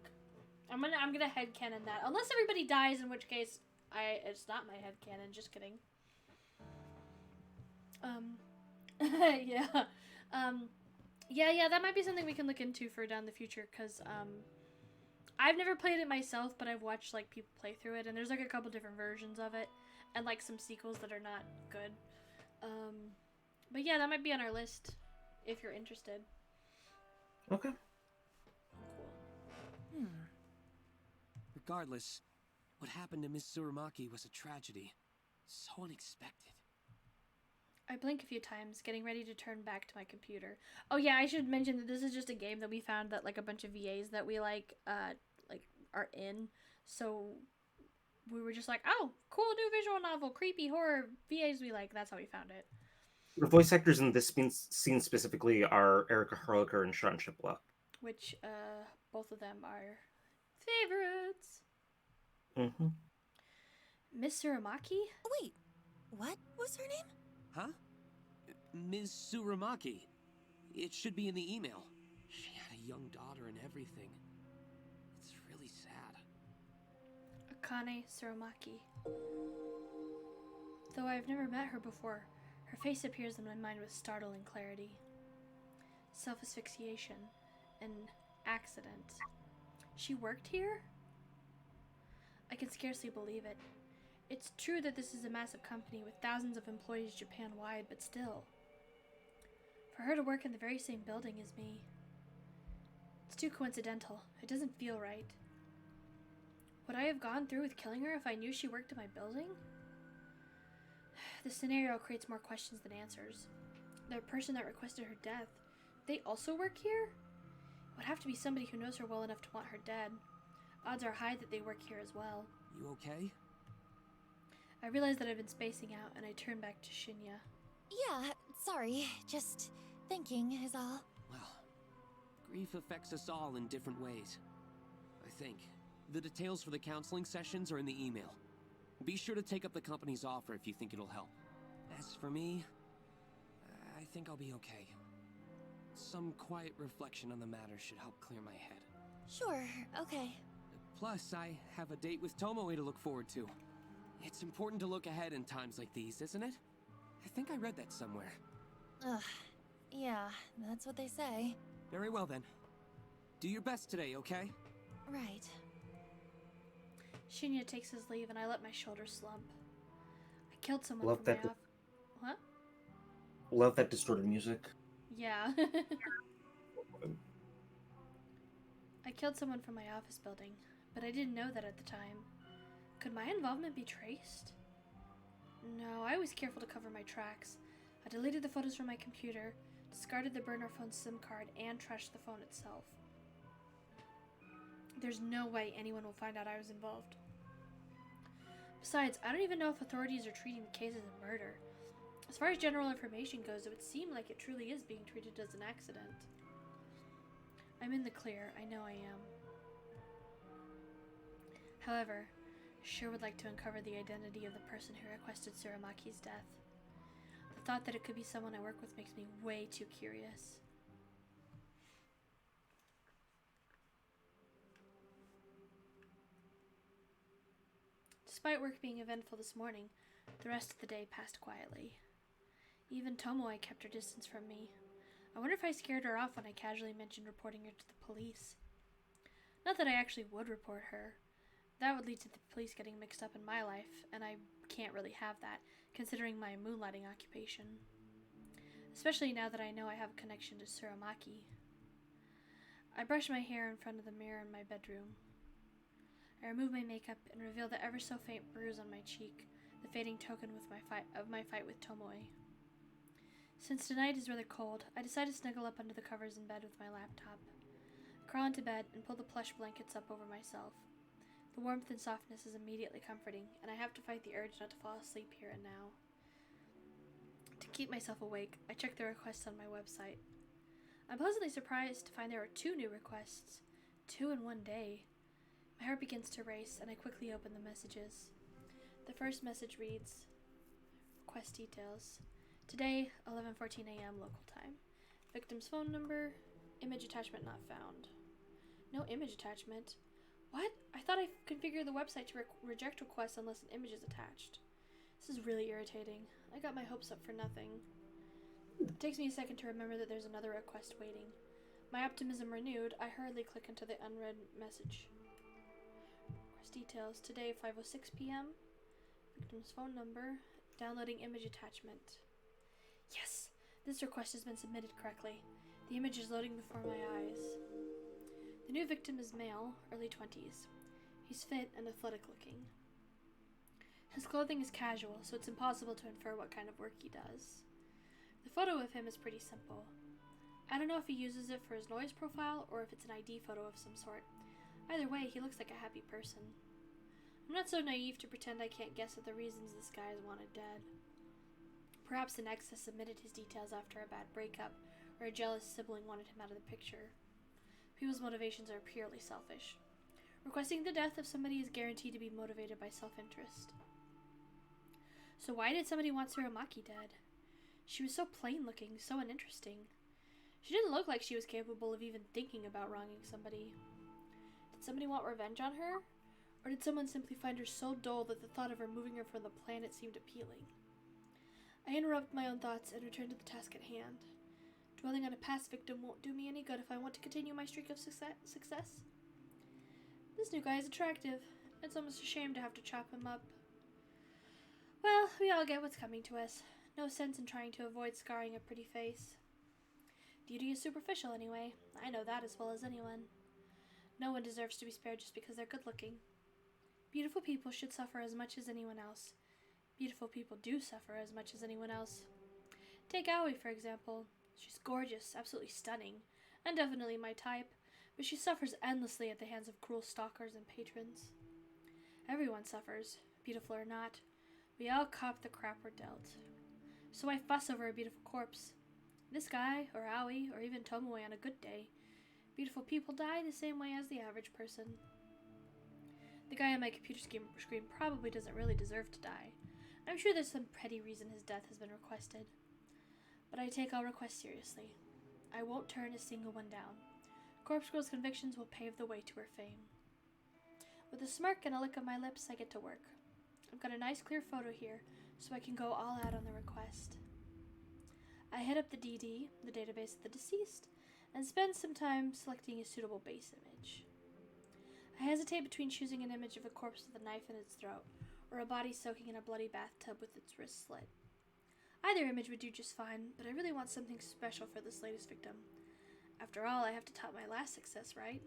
I'm gonna headcanon that, unless everybody dies, in which case it's not my headcanon. Just kidding. Yeah. Yeah, that might be something we can look into for down the future, because I've never played it myself, but I've watched like people play through it, and there's like a couple different versions of it, and like some sequels that are not good. But yeah, that might be on our list if you're interested. Okay. Cool. Regardless, what happened to Miss Tsurumaki was a tragedy. So unexpected. I blink a few times, getting ready to turn back to my computer. Oh yeah, I should mention that this is just a game that we found that like a bunch of VAs that we like are in. So we were just like, oh, cool new visual novel, creepy horror VAs we like. That's how we found it. The voice actors in this scene specifically are Erica Harlacher and Sean Shipla. Which both of them are favorites. Mm-hmm. Miss Tsurumaki? Wait, What was her name? Huh? Ms. Tsuramaki. It should be in the email. She had a young daughter and everything. It's really sad. Akane Tsuramaki. Though I have never met her before, her face appears in my mind with startling clarity. Self-asphyxiation. An accident. She worked here? I can scarcely believe it. It's true that this is a massive company with thousands of employees Japan-wide, but still. For her to work in the very same building as me. It's too coincidental. It doesn't feel right. Would I have gone through with killing her if I knew she worked in my building? This scenario creates more questions than answers. The person that requested her death, they also work here? It would have to be somebody who knows her well enough to want her dead. Odds are high that they work here as well. You okay? I realize that I've been spacing out, and I turn back to Shinya. Yeah, sorry. Just thinking is all. Well, grief affects us all in different ways. I think. The details for the counseling sessions are in the email. Be sure to take up the company's offer if you think it'll help. As for me, I think I'll be okay. Some quiet reflection on the matter should help clear my head. Sure, okay. Plus, I have a date with Tomoe to look forward to. It's important to look ahead in times like these, isn't it? I think I read that somewhere. Ugh, yeah, that's what they say. Very well then. Do your best today, okay? Right. Shinya takes his leave, and I let my shoulders slump. I killed someone Love from that my off... What? Love that distorted music. Yeah. I killed someone from my office building, but I didn't know that at the time. Could my involvement be traced? No, I was careful to cover my tracks. I deleted the photos from my computer, discarded the burner phone's SIM card, and trashed the phone itself. There's no way anyone will find out I was involved. Besides, I don't even know if authorities are treating the case as a murder. As far as general information goes, it would seem like it truly is being treated as an accident. I'm in the clear. I know I am. However, I sure would like to uncover the identity of the person who requested Tsuramaki's death. The thought that it could be someone I work with makes me way too curious. Despite work being eventful this morning, the rest of the day passed quietly. Even Tomoe kept her distance from me. I wonder if I scared her off when I casually mentioned reporting her to the police. Not that I actually would report her. That would lead to the police getting mixed up in my life, and I can't really have that, considering my moonlighting occupation. Especially now that I know I have a connection to Tsuramaki. I brush my hair in front of the mirror in my bedroom. I remove my makeup and reveal the ever so faint bruise on my cheek, the fading token with my fight with Tomoe. Since tonight is rather cold, I decide to snuggle up under the covers in bed with my laptop. I crawl into bed and pull the plush blankets up over myself. The warmth and softness is immediately comforting, and I have to fight the urge not to fall asleep here and now. To keep myself awake, I check the requests on my website. I'm pleasantly surprised to find there are 2 new requests. 2 in one day. My heart begins to race, and I quickly open the messages. The first message reads, Request details. Today, 11:14 a.m. local time. Victim's phone number. Image attachment not found. No image attachment? What? I thought I configured the website to reject requests unless an image is attached. This is really irritating. I got my hopes up for nothing. It takes me a second to remember that there's another request waiting. My optimism renewed, I hurriedly click into the unread message. Request details. Today, 5:06 p.m. Victim's phone number. Downloading image attachment. Yes! This request has been submitted correctly. The image is loading before my eyes. The new victim is male, early 20s. He's fit and athletic looking. His clothing is casual, so it's impossible to infer what kind of work he does. The photo of him is pretty simple. I don't know if he uses it for his noise profile or if it's an ID photo of some sort. Either way, he looks like a happy person. I'm not so naive to pretend I can't guess at the reasons this guy is wanted dead. Perhaps an ex has submitted his details after a bad breakup, or a jealous sibling wanted him out of the picture. People's motivations are purely selfish. Requesting the death of somebody is guaranteed to be motivated by self-interest. So why did somebody want Tsurumaki dead? She was so plain looking, so uninteresting. She didn't look like she was capable of even thinking about wronging somebody. Did somebody want revenge on her? Or did someone simply find her so dull that the thought of removing her from the planet seemed appealing? I interrupt my own thoughts and return to the task at hand. Dwelling on a past victim won't do me any good if I want to continue my streak of success. This new guy is attractive. It's almost a shame to have to chop him up. Well, we all get what's coming to us. No sense in trying to avoid scarring a pretty face. Beauty is superficial anyway. I know that as well as anyone. No one deserves to be spared just because they're good looking. Beautiful people should suffer as much as anyone else. Beautiful people do suffer as much as anyone else. Take Aoi, for example. She's gorgeous, absolutely stunning, and definitely my type, but she suffers endlessly at the hands of cruel stalkers and patrons. Everyone suffers, beautiful or not. We all cop the crap we're dealt. So why fuss over a beautiful corpse? This guy, or Aoi, or even Tomoe on a good day. Beautiful people die the same way as the average person. The guy on my computer screen probably doesn't really deserve to die. I'm sure there's some petty reason his death has been requested. But I take all requests seriously. I won't turn a single one down. Corpse Girl's convictions will pave the way to her fame. With a smirk and a lick of my lips, I get to work. I've got a nice clear photo here, so I can go all out on the request. I head up the DD, the database of the deceased, and spend some time selecting a suitable base image. I hesitate between choosing an image of a corpse with a knife in its throat, or a body soaking in a bloody bathtub with its wrist slit. Either image would do just fine, but I really want something special for this latest victim. After all, I have to top my last success, right?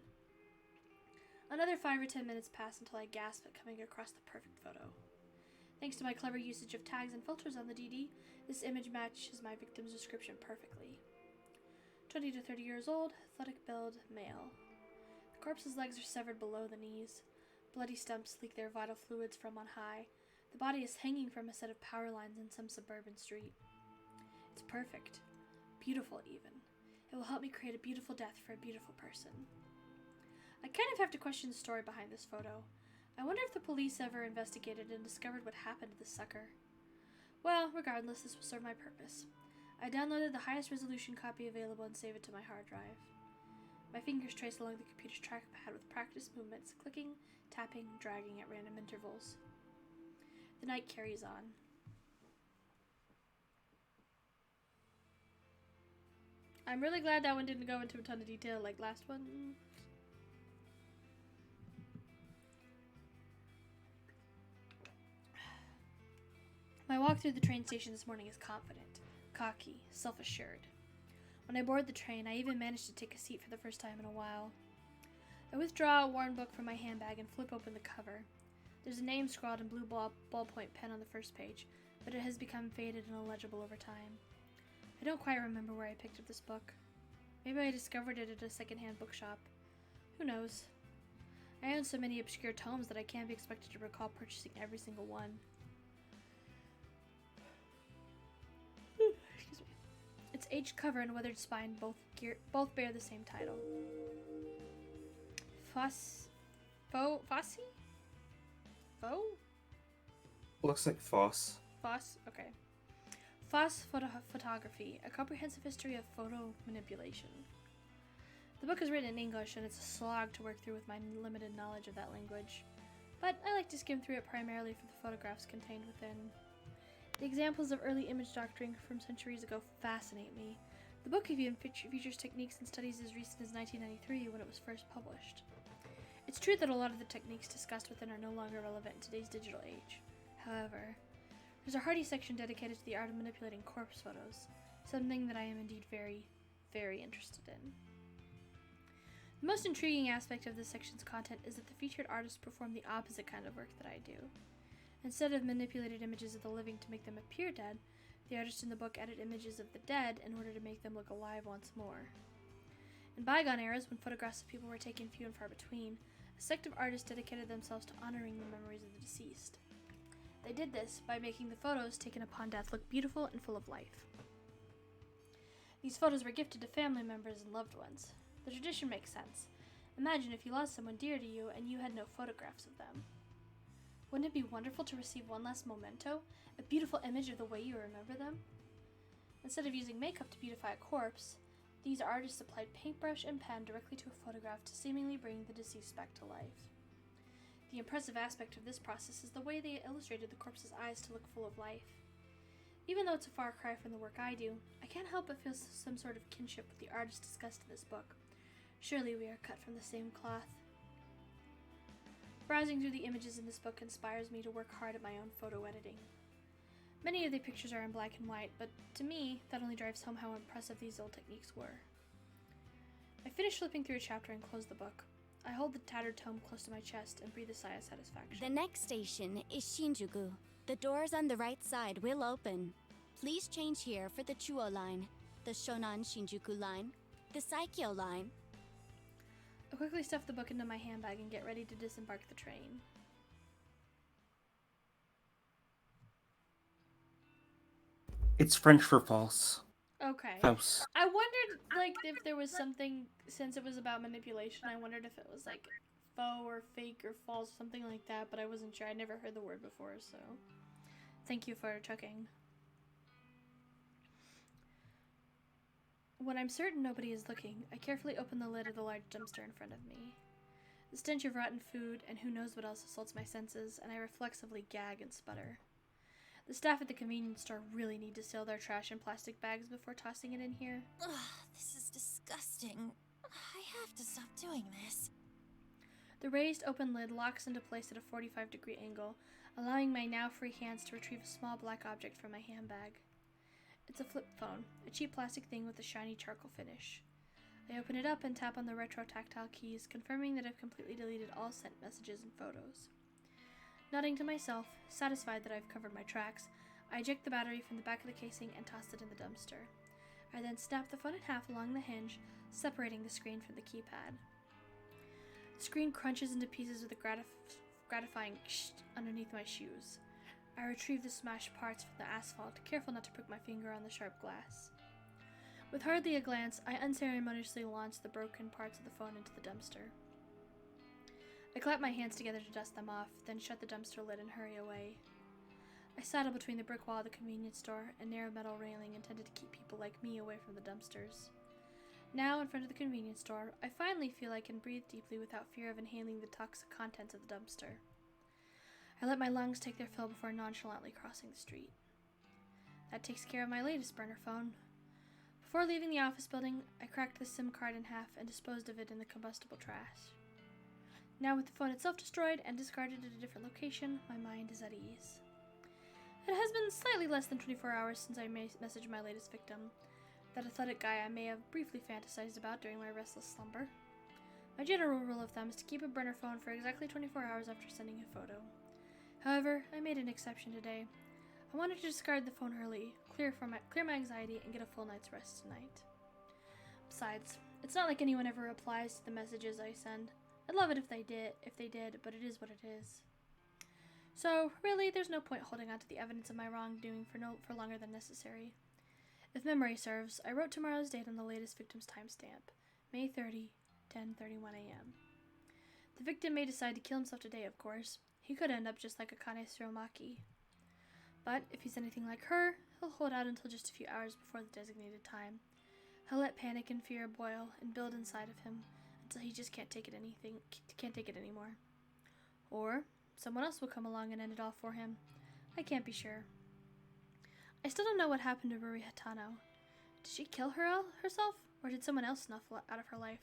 Another 5 or 10 minutes pass until I gasp at coming across the perfect photo. Thanks to my clever usage of tags and filters on the DD, this image matches my victim's description perfectly. 20 to 30 years old, athletic build, male. The corpse's legs are severed below the knees. Bloody stumps leak their vital fluids from on high. The body is hanging from a set of power lines in some suburban street. It's perfect. Beautiful, even. It will help me create a beautiful death for a beautiful person. I kind of have to question the story behind this photo. I wonder if the police ever investigated and discovered what happened to the sucker. Well, regardless, this will serve my purpose. I downloaded the highest resolution copy available and saved it to my hard drive. My fingers trace along the computer's trackpad with practiced movements, clicking, tapping, dragging at random intervals. The night carries on. I'm really glad that one didn't go into a ton of detail like last one. My walk through the train station this morning is confident, cocky, self-assured. When I board the train, I even managed to take a seat for the first time in a while. I withdraw a worn book from my handbag and flip open the cover. There's a name scrawled in blue ballpoint pen on the first page, but it has become faded and illegible over time. I don't quite remember where I picked up this book. Maybe I discovered it at a secondhand bookshop. Who knows? I own so many obscure tomes that I can't be expected to recall purchasing every single one. Excuse me. Its aged cover and weathered spine both bear the same title. Fosse? Looks like Foss. Foss? Okay. Foss Photography, a comprehensive history of photo manipulation. The book is written in English and it's a slog to work through with my limited knowledge of that language, but I like to skim through it primarily for the photographs contained within. The examples of early image doctoring from centuries ago fascinate me. The book even features techniques and studies as recent as 1993 when it was first published. It's true that a lot of the techniques discussed within are no longer relevant in today's digital age. However, there's a hearty section dedicated to the art of manipulating corpse photos, something that I am indeed very, very interested in. The most intriguing aspect of this section's content is that the featured artists perform the opposite kind of work that I do. Instead of manipulated images of the living to make them appear dead, the artist in the book edit images of the dead in order to make them look alive once more. In bygone eras, when photographs of people were taken few and far between, a sect of artists dedicated themselves to honoring the memories of the deceased. They did this by making the photos taken upon death look beautiful and full of life. These photos were gifted to family members and loved ones. The tradition makes sense. Imagine if you lost someone dear to you and you had no photographs of them. Wouldn't it be wonderful to receive one last memento, a beautiful image of the way you remember them? Instead of using makeup to beautify a corpse, these artists applied paintbrush and pen directly to a photograph to seemingly bring the deceased back to life. The impressive aspect of this process is the way they illustrated the corpse's eyes to look full of life. Even though it's a far cry from the work I do, I can't help but feel some sort of kinship with the artist discussed in this book. Surely we are cut from the same cloth. Browsing through the images in this book inspires me to work hard at my own photo editing. Many of the pictures are in black and white, but to me, that only drives home how impressive these old techniques were. I finish flipping through a chapter and close the book. I hold the tattered tome close to my chest and breathe a sigh of satisfaction. The next station is Shinjuku. The doors on the right side will open. Please change here for the Chuo line, the Shonan Shinjuku line, the Saikyo line. I quickly stuff the book into my handbag and get ready to disembark the train. It's French for false. Okay. False. I wondered, like, if there was something, since it was about manipulation, I wondered if it was, like, faux or fake or false, something like that, but I wasn't sure. I'd never heard the word before, so thank you for checking. When I'm certain nobody is looking, I carefully open the lid of the large dumpster in front of me. The stench of rotten food and who knows what else assaults my senses, and I reflexively gag and sputter. The staff at the convenience store really need to seal their trash in plastic bags before tossing it in here. Ugh, this is disgusting. I have to stop doing this. The raised open lid locks into place at a 45-degree angle, allowing my now free hands to retrieve a small black object from my handbag. It's a flip phone, a cheap plastic thing with a shiny charcoal finish. I open it up and tap on the retro tactile keys, confirming that I've completely deleted all sent messages and photos. Nodding to myself, satisfied that I've covered my tracks, I eject the battery from the back of the casing and toss it in the dumpster. I then snap the phone in half along the hinge, separating the screen from the keypad. The screen crunches into pieces with a gratifying ksh underneath my shoes. I retrieve the smashed parts from the asphalt, careful not to prick my finger on the sharp glass. With hardly a glance, I unceremoniously launch the broken parts of the phone into the dumpster. I clap my hands together to dust them off, then shut the dumpster lid and hurry away. I saddle between the brick wall of the convenience store and narrow metal railing intended to keep people like me away from the dumpsters. Now, in front of the convenience store, I finally feel I can breathe deeply without fear of inhaling the toxic contents of the dumpster. I let my lungs take their fill before nonchalantly crossing the street. That takes care of my latest burner phone. Before leaving the office building, I cracked the SIM card in half and disposed of it in the combustible trash. Now with the phone itself destroyed and discarded at a different location, my mind is at ease. It has been slightly less than 24 hours since I messaged my latest victim, that athletic guy I may have briefly fantasized about during my restless slumber. My general rule of thumb is to keep a burner phone for exactly 24 hours after sending a photo. However, I made an exception today. I wanted to discard the phone early, clear my anxiety, and get a full night's rest tonight. Besides, it's not like anyone ever replies to the messages I send. I'd love it if they did, but it is what it is. So, really, there's no point holding on to the evidence of my wrongdoing for longer than necessary. If memory serves, I wrote tomorrow's date on the latest victim's timestamp, May 30, 10:31 a.m. The victim may decide to kill himself today, of course. He could end up just like Akane Suromaki. But if he's anything like her, he'll hold out until just a few hours before the designated time. He'll let panic and fear boil and build inside of him until he just can't take it anymore. Or someone else will come along and end it all for him. I can't be sure. I still don't know what happened to Ruri Hatano. Did she kill herself, or did someone else snuff out of her life?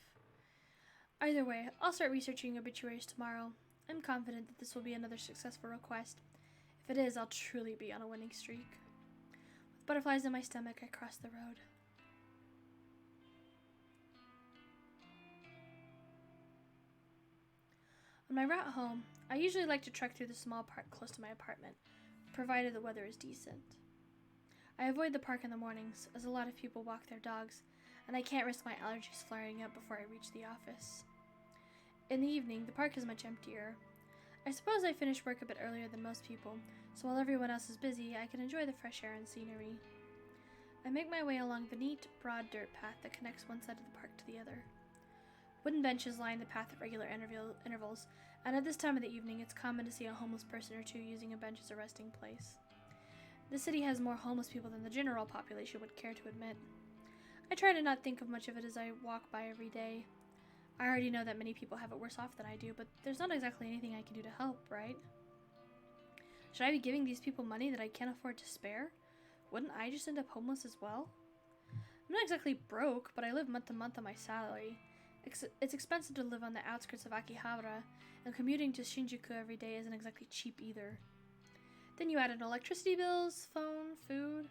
Either way, I'll start researching obituaries tomorrow. I'm confident that this will be another successful request. If it is, I'll truly be on a winning streak. With butterflies in my stomach, I cross the road. On my route home, I usually like to trek through the small park close to my apartment, provided the weather is decent. I avoid the park in the mornings, as a lot of people walk their dogs, and I can't risk my allergies flaring up before I reach the office. In the evening, the park is much emptier. I suppose I finish work a bit earlier than most people, so while everyone else is busy, I can enjoy the fresh air and scenery. I make my way along the neat, broad dirt path that connects one side of the park to the other. Wooden benches line the path at regular intervals, And at this time of the evening, it's common to see a homeless person or two using a bench as a resting place. The city has more homeless people than the general population would care to admit. I try to not think of much of it as I walk by every day. I already know that many people have it worse off than I do, but there's not exactly anything I can do to help, right? Should I be giving these people money that I can't afford to spare? Wouldn't I just end up homeless as well? I'm not exactly broke, but I live month to month on my salary. It's expensive to live on the outskirts of Akihabara, and commuting to Shinjuku every day isn't exactly cheap either. Then you add in electricity bills, phone, food.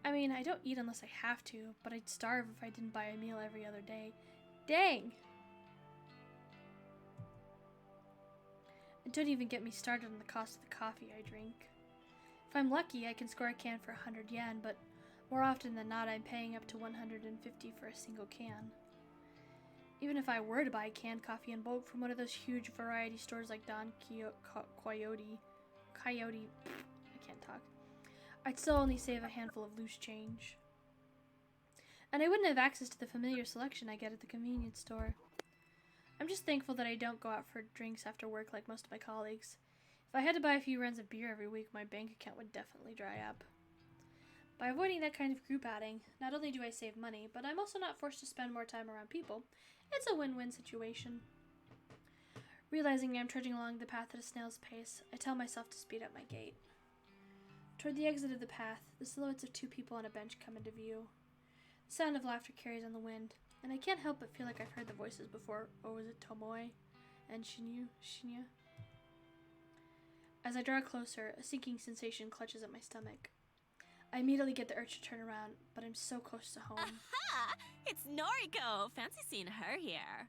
I mean, I don't eat unless I have to, but I'd starve if I didn't buy a meal every other day. Dang! And don't even get me started on the cost of the coffee I drink. If I'm lucky, I can score a can for 100 yen, but more often than not, I'm paying up to 150 for a single can. Even if I were to buy canned coffee in bulk from one of those huge variety stores like Don Coyote, I can't talk, I'd still only save a handful of loose change. And I wouldn't have access to the familiar selection I get at the convenience store. I'm just thankful that I don't go out for drinks after work like most of my colleagues. If I had to buy a few runs of beer every week, my bank account would definitely dry up. By avoiding that kind of group outing, not only do I save money, but I'm also not forced to spend more time around people. It's a win-win situation. Realizing I'm trudging along the path at a snail's pace, I tell myself to speed up my gait. Toward the exit of the path, the silhouettes of two people on a bench come into view. The sound of laughter carries on the wind, and I can't help but feel like I've heard the voices before. Oh, is it Tomoe and Shinya? As I draw closer, a sinking sensation clutches at my stomach. I immediately get the urge to turn around, but I'm so close to home. Aha! It's Noriko! Fancy seeing her here.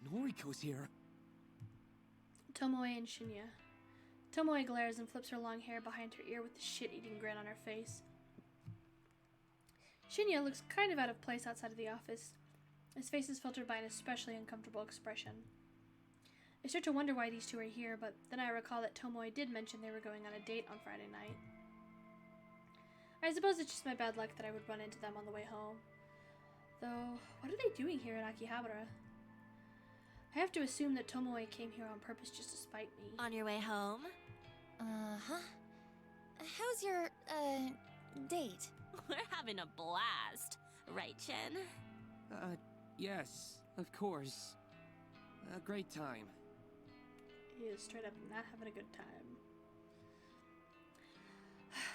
Noriko's here. Tomoe and Shinya. Tomoe glares and flips her long hair behind her ear with a shit-eating grin on her face. Shinya looks kind of out of place outside of the office. His face is filtered by an especially uncomfortable expression. I start to wonder why these two are here, but then I recall that Tomoe did mention they were going on a date on Friday night. I suppose it's just my bad luck that I would run into them on the way home. Though, what are they doing here in Akihabara? I have to assume that Tomoe came here on purpose just to spite me. On your way home? Uh-huh. How's your, date? We're having a blast. Right, Chen? Yes, of course. A great time. He is straight up not having a good time.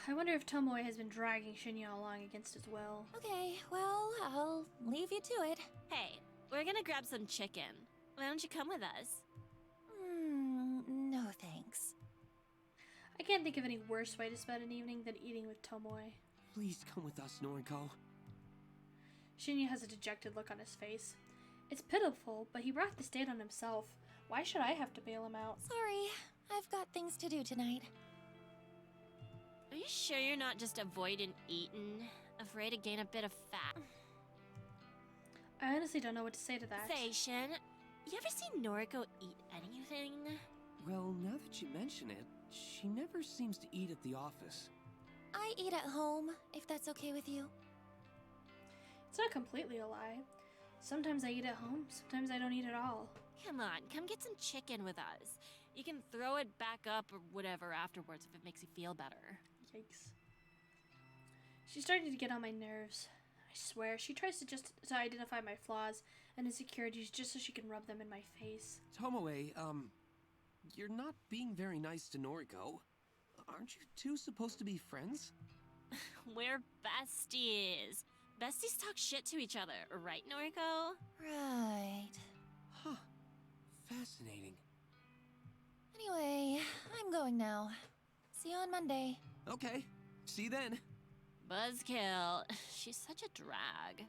I wonder if Tomoe has been dragging Shinya along against his will. Okay, well, I'll leave you to it. Hey, we're gonna grab some chicken. Why don't you come with us? No thanks. I can't think of any worse way to spend an evening than eating with Tomoe. Please come with us, Noriko. Shinya has a dejected look on his face. It's pitiful, but he brought this date on himself. Why should I have to bail him out? Sorry, I've got things to do tonight. Are you sure you're not just avoiding eating? Afraid to gain a bit of fat? I honestly don't know what to say to that. Say, Shin, you ever seen Noriko eat anything? Well, now that you mention it, she never seems to eat at the office. I eat at home, if that's okay with you. It's not completely a lie. Sometimes I eat at home, sometimes I don't eat at all. Come on, come get some chicken with us. You can throw it back up or whatever afterwards if it makes you feel better. Yikes. She's starting to get on my nerves. I swear, she tries to identify my flaws and insecurities just so she can rub them in my face. Tomoe, you're not being very nice to Noriko. Aren't you two supposed to be friends? We're besties. Besties talk shit to each other, right, Noriko? Right. Huh. Fascinating. Anyway, I'm going now. See you on Monday. Okay. See you then. Buzzkill. She's such a drag.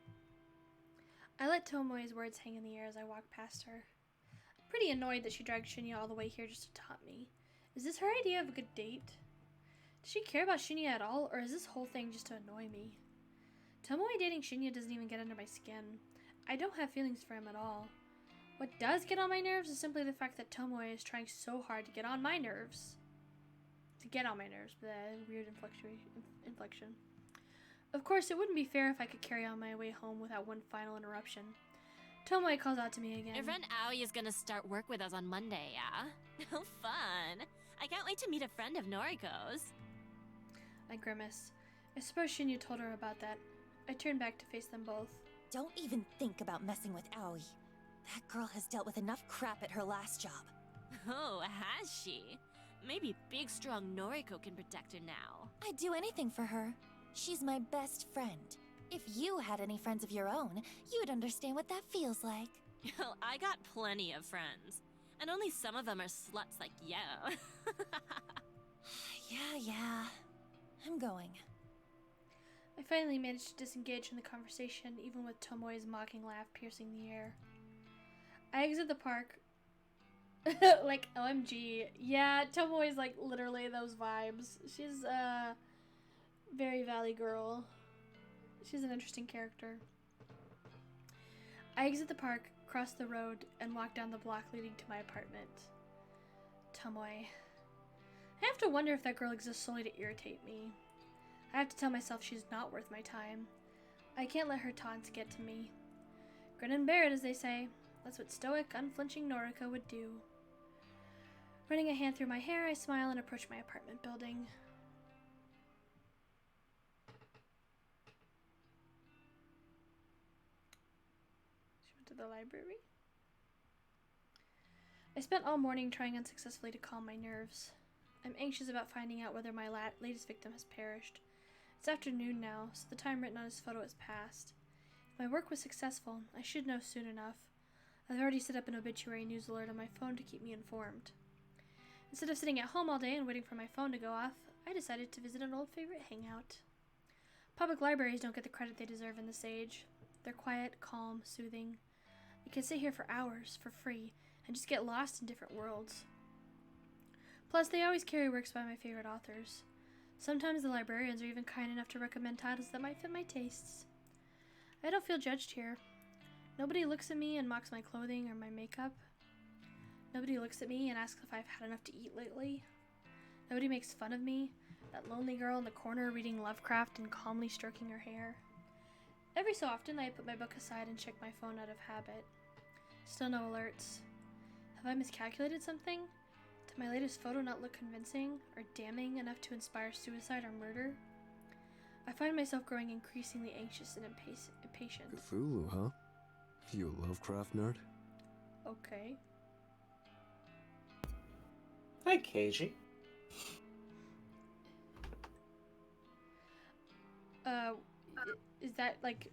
I let Tomoe's words hang in the air as I walk past her. I'm pretty annoyed that she dragged Shinya all the way here just to taunt me. Is this her idea of a good date? Does she care about Shinya at all, or is this whole thing just to annoy me? Tomoe dating Shinya doesn't even get under my skin. I don't have feelings for him at all. What does get on my nerves is simply the fact that Tomoe is trying so hard to get on my nerves. Weird inflection. Of course, it wouldn't be fair if I could carry on my way home without one final interruption. Tomoe calls out to me again. Your friend Aoi is gonna start work with us on Monday, yeah? Oh, fun. I can't wait to meet a friend of Noriko's. I grimace. I suppose Shinya told her about that. I turn back to face them both. Don't even think about messing with Aoi. That girl has dealt with enough crap at her last job. Oh, has she? Maybe big, strong Noriko can protect her now. I'd do anything for her. She's my best friend. If you had any friends of your own, you'd understand what that feels like. Well, I got plenty of friends. And only some of them are sluts like you. Yeah. I'm going. I finally managed to disengage from the conversation, even with Tomoe's mocking laugh piercing the air. I exit the park. Like, OMG. Yeah, Tomoe's like literally those vibes. She's a very Valley girl. She's an interesting character. I exit the park, cross the road, and walk down the block leading to my apartment. Tomoe. I have to wonder if that girl exists solely to irritate me. I have to tell myself she's not worth my time. I can't let her taunts get to me. Grin and bear it, as they say. That's what stoic, unflinching Noriko would do. Running a hand through my hair, I smile and approach my apartment building. She went to the library. I spent all morning trying unsuccessfully to calm my nerves. I'm anxious about finding out whether my latest victim has perished. It's afternoon now, so the time written on his photo has passed. If my work was successful, I should know soon enough. I've already set up an obituary news alert on my phone to keep me informed. Instead of sitting at home all day and waiting for my phone to go off, I decided to visit an old favorite hangout. Public libraries don't get the credit they deserve in this age. They're quiet, calm, soothing. You can sit here for hours, for free, and just get lost in different worlds. Plus, they always carry works by my favorite authors. Sometimes the librarians are even kind enough to recommend titles that might fit my tastes. I don't feel judged here. Nobody looks at me and mocks my clothing or my makeup. Nobody looks at me and asks if I've had enough to eat lately. Nobody makes fun of me, that lonely girl in the corner reading Lovecraft and calmly stroking her hair. Every so often, I put my book aside and check my phone out of habit. Still no alerts. Have I miscalculated something? Did my latest photo not look convincing or damning enough to inspire suicide or murder? I find myself growing increasingly anxious and impatient. Cthulhu, huh? You a Lovecraft nerd? Okay. Hi, Keiji. Is that like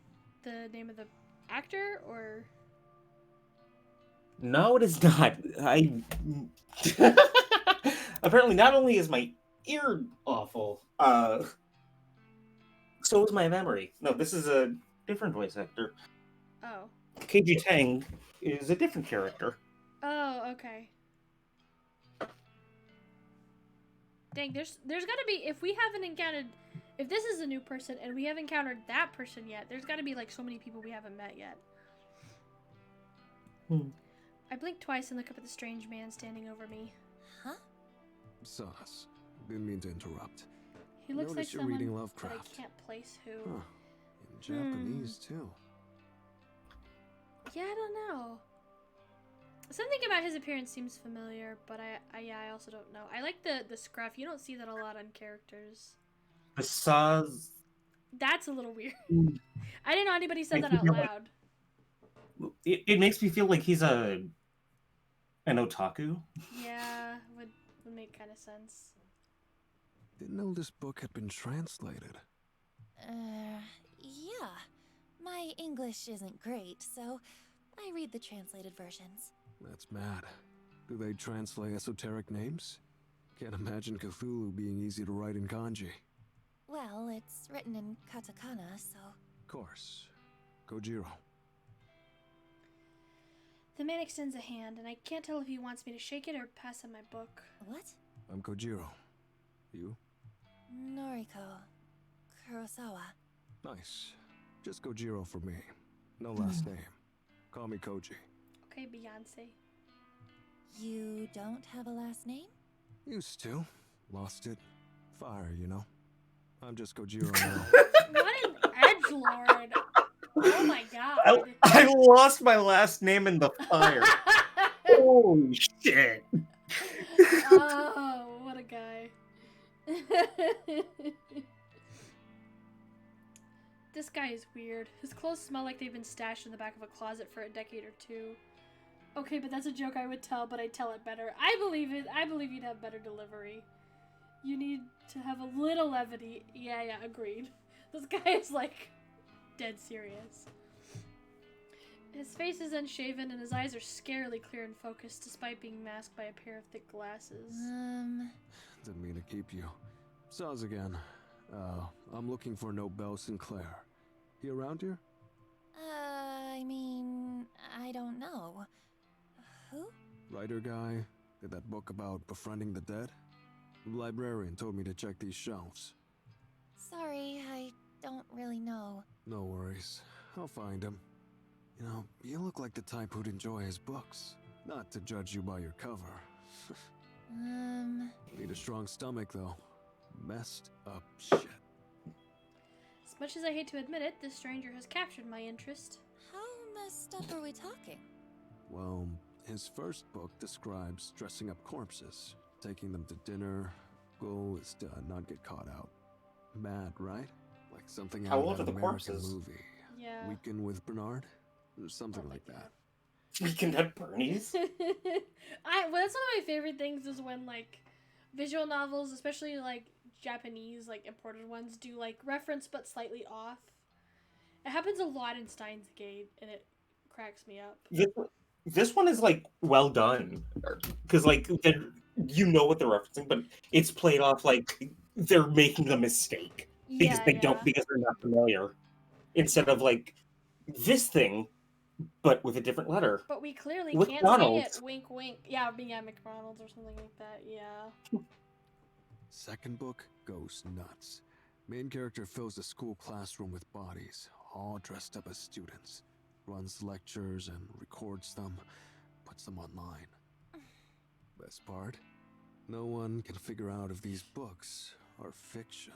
the name of the actor or? No, it is not. I apparently not only is my ear awful, so is my memory. No, this is a different voice actor. Oh. Keiji Tang is a different character. Oh, okay. Dang, there's gotta be, if we haven't encountered, if this is a new person and we haven't encountered that person yet, there's gotta be like so many people we haven't met yet. I blink twice and look up at the strange man standing over me. Huh? Sus. Didn't mean to interrupt. He looks Notice like you're someone, reading but Lovecraft. I can't place who. Huh. In Japanese, too. Yeah, I don't know. Something about his appearance seems familiar, but I also don't know. I like the scruff. You don't see that a lot on characters. The Saz. That's a little weird. I didn't know anybody said Makes that me out feel like- loud. It makes me feel like he's an otaku. Yeah, would make kind of sense. Didn't know this book had been translated. Yeah. My English isn't great, so I read the translated versions. That's mad. Do they translate esoteric names? Can't imagine Cthulhu being easy to write in kanji. Well, it's written in katakana, so... Of course. Kojiro. The man extends a hand, and I can't tell if he wants me to shake it or pass him my book. What? I'm Kojiro. You? Noriko. Kurosawa. Nice. Just Kojiro for me. No last name. Call me Koji. Okay, Beyonce. You don't have a last name? Used to. Lost it. Fire, you know. I'm just Kojiro now. What an edgelord! Oh my god. I lost my last name in the fire. Holy shit. Oh, what a guy. This guy is weird. His clothes smell like they've been stashed in the back of a closet for a decade or two. Okay, but that's a joke I would tell, but I tell it better. I believe it. I believe you'd have better delivery. You need to have a little levity. Yeah, agreed. This guy is, like, dead serious. His face is unshaven and his eyes are scarily clear and focused despite being masked by a pair of thick glasses. Didn't mean to keep you. Saz again. I'm looking for Nobel Sinclair. He around here? I mean, I don't know. Who? Writer guy. Did that book about befriending the dead? The librarian told me to check these shelves. Sorry, I don't really know. No worries. I'll find him. You know, you look like the type who'd enjoy his books. Not to judge you by your cover. Need a strong stomach, though. Messed up shit. As much as I hate to admit it, this stranger has captured my interest. How messed up are we talking? Well, his first book describes dressing up corpses, taking them to dinner. Goal is to not get caught out. Mad, right? Like something How out old of are an the American corpses? movie. Yeah. Weekend with Bernard? Or something like that. Weekend at Bernie's? Well, that's one of my favorite things is when, like, visual novels, especially, like, Japanese, like, imported ones, do, like, reference but slightly off. It happens a lot in Steins Gate, and it cracks me up. This one is, like, well done. Because, like, you know what they're referencing, but it's played off like they're making a mistake. Because because they're not familiar. Instead of, like, this thing, but with a different letter. But we clearly With can't McDonald's. say it. Wink, wink. Yeah, McDonald's or something like that. Yeah. Second book goes nuts. Main character fills the school classroom with bodies, all dressed up as students. Runs lectures and records them, puts them online. Best part? No one can figure out if these books are fiction.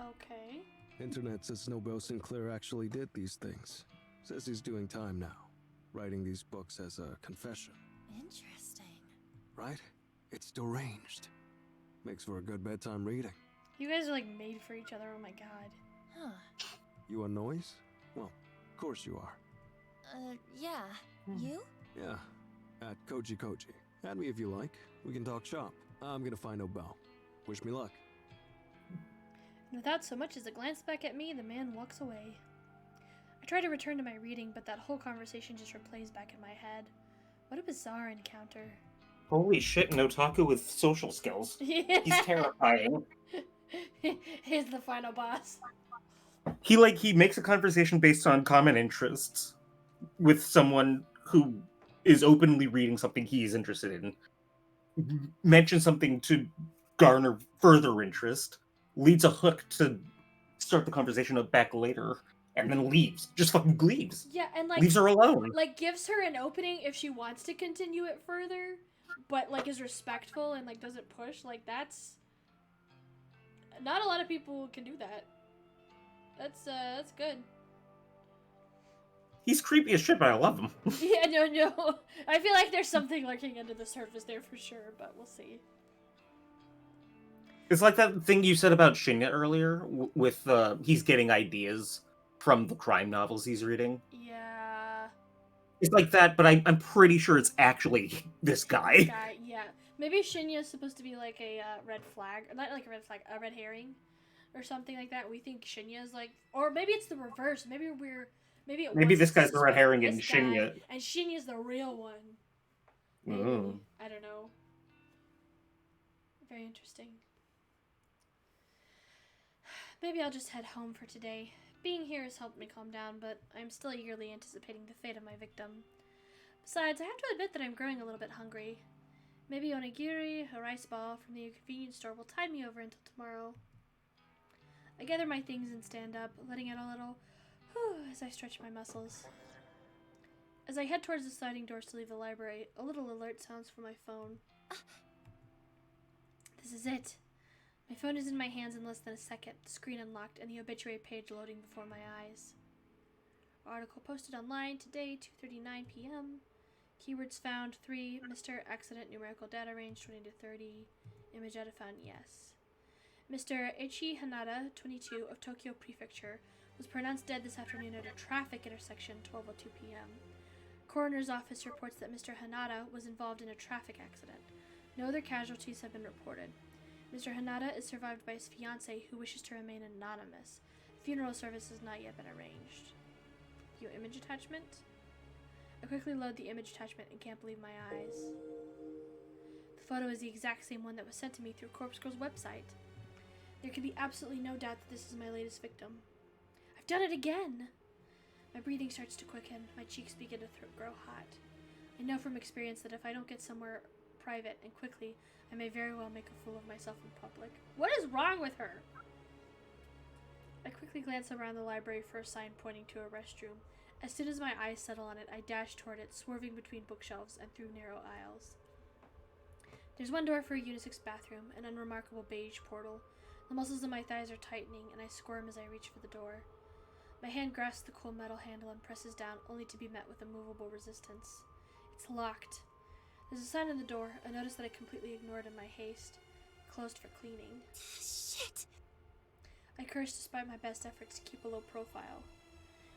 Okay. Internet says Nobel Sinclair actually did these things. Says he's doing time now, writing these books as a confession. Interesting. Right? It's deranged. Makes for a good bedtime reading. You guys are, like, made for each other. Oh my god. Huh. You want noise? Well, of course you are. Yeah. You? Yeah. At Koji Koji. Add me if you like. We can talk shop. I'm gonna find Nobel. Wish me luck. And without so much as a glance back at me, the man walks away. I try to return to my reading, but that whole conversation just replays back in my head. What a bizarre encounter. Holy shit, an otaku with social skills. Yeah. He's terrifying. He's the final boss. He makes a conversation based on common interests with someone who is openly reading something he's interested in. Mentions something to garner further interest, leads a hook to start the conversation up back later, and then leaves. Just fucking leaves. Yeah, and like leaves her alone. Like gives her an opening if she wants to continue it further, but like is respectful and like doesn't push. Like that's not a lot of people can do that. That's good. He's creepy as shit, but I love him. Yeah, no. I feel like there's something lurking under the surface there for sure, but we'll see. It's like that thing you said about Shinya earlier, with he's getting ideas from the crime novels he's reading. Yeah. It's like that, but I'm pretty sure it's actually this guy. Yeah. Maybe Shinya's supposed to be like a red flag, or not like a red flag, a red herring, or something like that. We think Shinya's like, or maybe it's the reverse. Maybe this guy's the red herring and Shinya. And Shinya's the real one. Maybe. I don't know. Very interesting. Maybe I'll just head home for today. Being here has helped me calm down, but I'm still eagerly anticipating the fate of my victim. Besides, I have to admit that I'm growing a little bit hungry. Maybe onigiri, a rice ball from the convenience store will tide me over until tomorrow. I gather my things and stand up, letting out a little as I stretch my muscles. As I head towards the sliding doors to leave the library, a little alert sounds from my phone. This is it. My phone is in my hands in less than a second, the screen unlocked, and the obituary page loading before my eyes. Article posted online today, 2:39 p.m. Keywords found 3, Mr. Accident, numerical data range 20 to 30. Image data found yes. Mr. Ichi Hanada, 22, of Tokyo Prefecture, was pronounced dead this afternoon at a traffic intersection, 12:02 p.m. Coroner's office reports that Mr. Hanada was involved in a traffic accident. No other casualties have been reported. Mr. Hanada is survived by his fiancée, who wishes to remain anonymous. Funeral service has not yet been arranged. View image attachment. I quickly load the image attachment and can't believe my eyes. The photo is the exact same one that was sent to me through Corpse Girl's website. There can be absolutely no doubt that this is my latest victim. I've done it again! My breathing starts to quicken, my cheeks begin to grow hot. I know from experience that if I don't get somewhere private and quickly, I may very well make a fool of myself in public. What is wrong with her? I quickly glance around the library for a sign pointing to a restroom. As soon as my eyes settle on it, I dash toward it, swerving between bookshelves and through narrow aisles. There's one door for a unisex bathroom, an unremarkable beige portal. The muscles of my thighs are tightening, and I squirm as I reach for the door. My hand grasps the cool metal handle and presses down, only to be met with a movable resistance. It's locked. There's a sign on the door, a notice that I completely ignored in my haste. Closed for cleaning. Shit! I curse despite my best efforts to keep a low profile.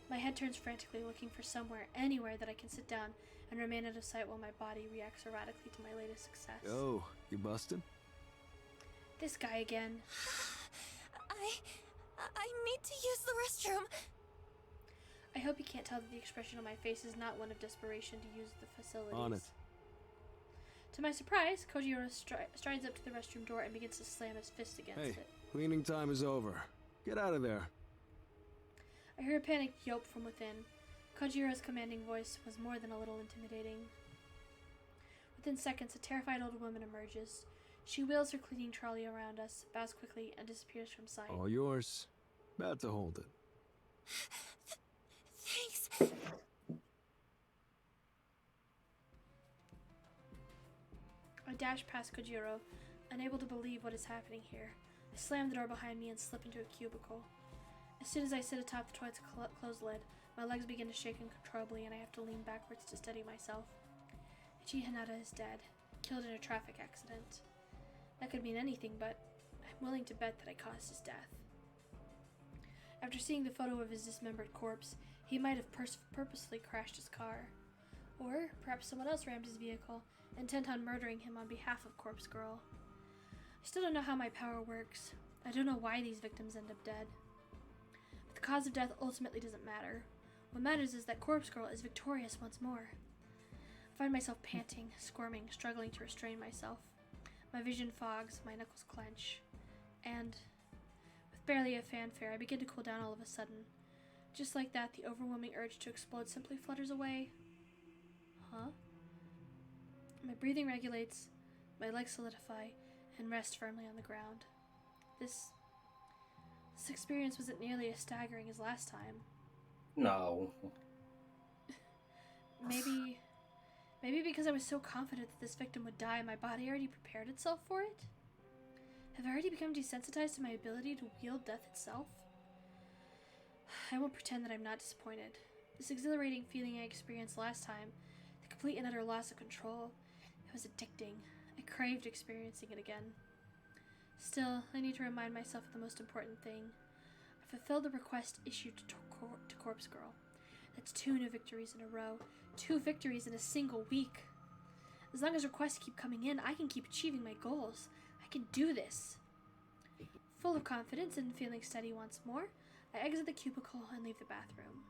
My head turns frantically, looking for somewhere, anywhere that I can sit down and remain out of sight while my body reacts erratically to my latest success. Yo, you busted? This guy again. I need to use the restroom. I hope you can't tell that the expression on my face is not one of desperation to use the facilities. On it. To my surprise, Kojiro strides up to the restroom door and begins to slam his fist against it. Cleaning time is over. Get out of there. I hear a panicked yelp from within. Kojiro's commanding voice was more than a little intimidating. Within seconds, a terrified old woman emerges. She wheels her cleaning trolley around us, bows quickly, and disappears from sight. All yours. Bad to hold it. Thanks. I dash past Kojiro, unable to believe what is happening here. I slam the door behind me and slip into a cubicle. As soon as I sit atop the toilet's closed lid, my legs begin to shake uncontrollably and I have to lean backwards to steady myself. Ichi Hanada is dead, killed in a traffic accident. That could mean anything, but I'm willing to bet that I caused his death. After seeing the photo of his dismembered corpse, he might have purposely crashed his car. Or perhaps someone else rammed his vehicle, intent on murdering him on behalf of Corpse Girl. I still don't know how my power works. I don't know why these victims end up dead. But the cause of death ultimately doesn't matter. What matters is that Corpse Girl is victorious once more. I find myself panting, squirming, struggling to restrain myself. My vision fogs, my knuckles clench, and with barely a fanfare, I begin to cool down all of a sudden. Just like that, the overwhelming urge to explode simply flutters away. Huh? My breathing regulates, my legs solidify, and rest firmly on the ground. This experience wasn't nearly as staggering as last time. No. Maybe because I was so confident that this victim would die, my body already prepared itself for it? Have I already become desensitized to my ability to wield death itself? I won't pretend that I'm not disappointed. This exhilarating feeling I experienced last time, the complete and utter loss of control, it was addicting. I craved experiencing it again. Still, I need to remind myself of the most important thing. I fulfilled the request issued to Corpse Girl. That's 2 new victories in a row. 2 victories in a single week. As long as requests keep coming in, I can keep achieving my goals. I can do this. Full of confidence and feeling steady once more, I exit the cubicle and leave the bathroom.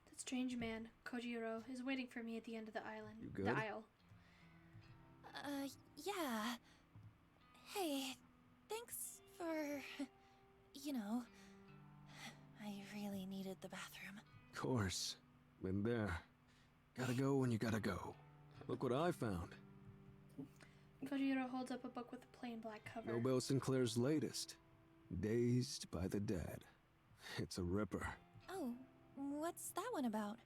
That strange man, Kojiro, is waiting for me at the end of the island. You good? The aisle. Yeah. Hey, thanks for, I really needed the bathroom. Course. Been there. Gotta go when you gotta go. Look what I found. Kojiro holds up a book with a plain black cover. Nobel Sinclair's latest. Dazed by the Dead. It's a ripper. Oh, what's that one about?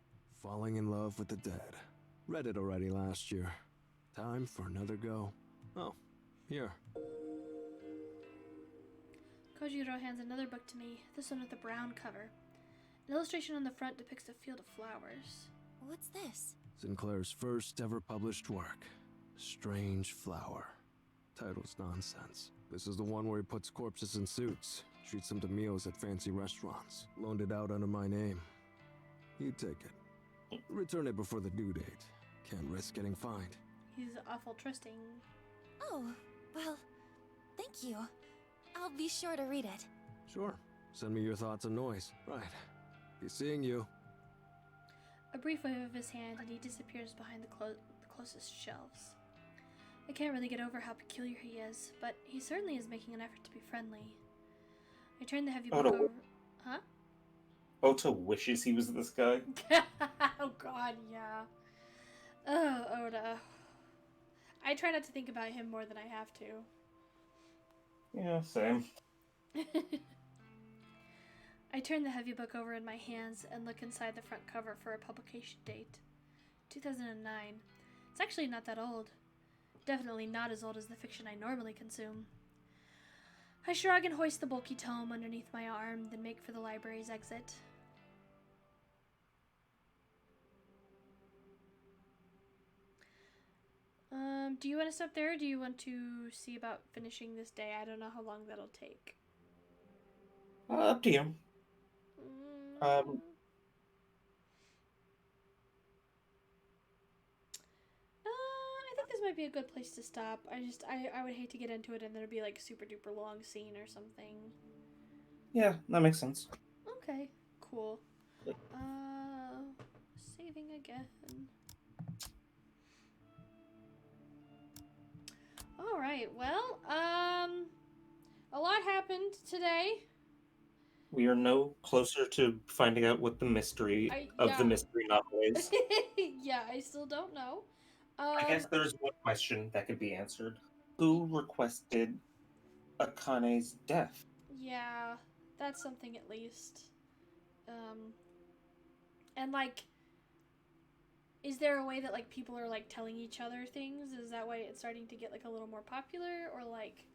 Falling in love with the dead. Read it already last year. Time for another go. Oh, here. Kojiro hands another book to me, this one with a brown cover. An illustration on the front depicts a field of flowers. What's this? Sinclair's first ever published work, Strange Flower. Title's nonsense. This is the one where he puts corpses in suits, treats them to meals at fancy restaurants. Loaned it out under my name. You take it. Return it before the due date. Can't risk getting fined. He's awful trusting. Oh, well, thank you. I'll be sure to read it. Sure. Send me your thoughts and noise. Right. Be seeing you. A brief wave of his hand and he disappears behind the closest shelves. I can't really get over how peculiar he is, but he certainly is making an effort to be friendly. I turn the heavy book over... Huh? Ota wishes he was this guy. Oh god, yeah. Oh, Oda. I try not to think about him more than I have to. Yeah, same. I turn the heavy book over in my hands and look inside the front cover for a publication date. 2009. It's actually not that old. Definitely not as old as the fiction I normally consume. I shrug and hoist the bulky tome underneath my arm, then make for the library's exit. Do you want to stop there, or do you want to see about finishing this day? I don't know how long that'll take. Up to you. I think this might be a good place to stop. I would hate to get into it and then it'd be like a super duper long scene or something. Yeah, that makes sense. Okay, cool. Saving again. Alright, well, a lot happened today. We are no closer to finding out what the mystery of the mystery novel is. Yeah, I still don't know. I guess there's one question that could be answered. Who requested Akane's death? Yeah, that's something at least. And like, is there a way that like people are like telling each other things? Is that why it's starting to get like a little more popular, or like,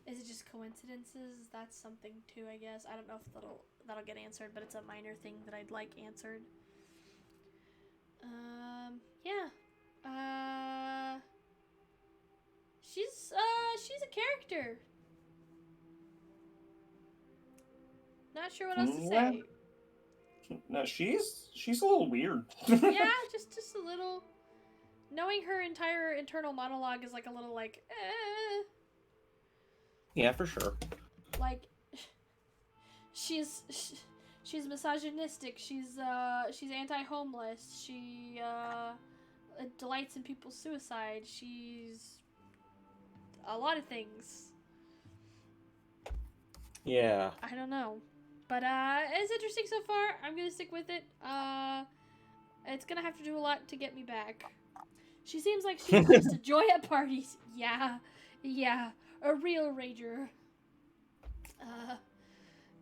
is it just coincidences? That's something too, I guess. I don't know if that'll get answered, but it's a minor thing that I'd like answered. Yeah. She's a character. Not sure what else to say. No, she's a little weird. Yeah, just a little. Knowing her entire internal monologue is like a little like, Yeah, for sure. Like, she's misogynistic. She's anti-homeless. She delights in people's suicide. She's a lot of things. Yeah. I don't know. But it's interesting so far. I'm gonna stick with it. It's gonna have to do a lot to get me back. She seems like she's just a joy at parties. Yeah. A real rager.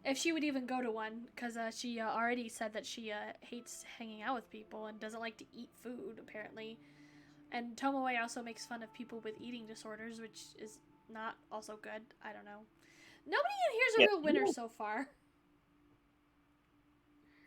If she would even go to one, because she already said that she hates hanging out with people and doesn't like to eat food, apparently. And Tomoe also makes fun of people with eating disorders, which is not also good. I don't know. Nobody in here's a real winner so far.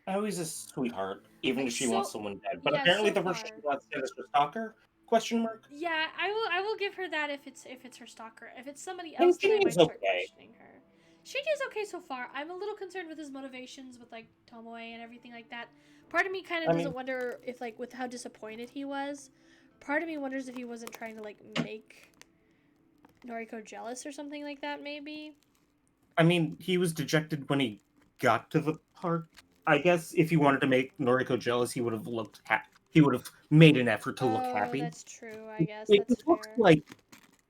Always a sweetheart, even if she wants someone dead. But yeah, apparently so the person she wants dead is her stalker? Question mark? Yeah, I will give her that if it's her stalker. If it's somebody else, then I might start questioning her. Shinji's okay so far. I'm a little concerned with his motivations with like Tomoe and everything like that. Part of me kind of doesn't wonder if like with how disappointed he was. Part of me wonders if he wasn't trying to like make Noriko jealous or something like that, maybe. I mean, he was dejected when he got to the park. I guess if he wanted to make Noriko jealous, he would have looked he would have made an effort to look happy. That's true. I guess it that's looks fair. like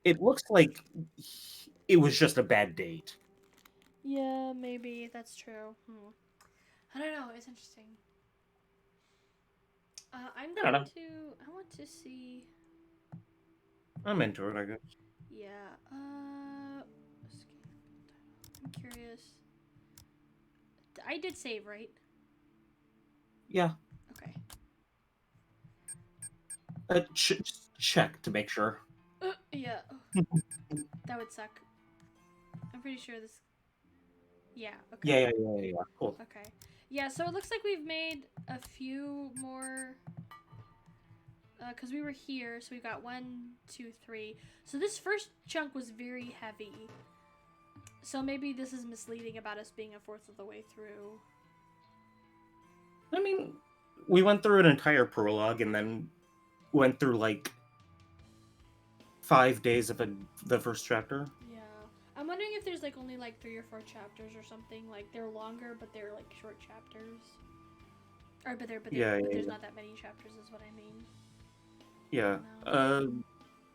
it looks like it was just a bad date. Yeah, maybe that's true. I don't know. It's interesting. I want to see. I'm into it, I guess. Yeah. I'm curious. I did save, right? Yeah. Okay. check to make sure. Yeah. That would suck. I'm pretty sure this... Yeah, okay. Yeah. Cool. Okay. Yeah, so it looks like we've made a few more... Because we were here, so we got 1, 2, 3. So this first chunk was very heavy. So maybe this is misleading about us being a fourth of the way through. I mean, we went through an entire prologue and then went through like 5 days of the first chapter. Yeah. I'm wondering if there's like only like 3 or 4 chapters or something. Like they're longer, but they're like short chapters. Or but there's not that many chapters is what I mean. Yeah.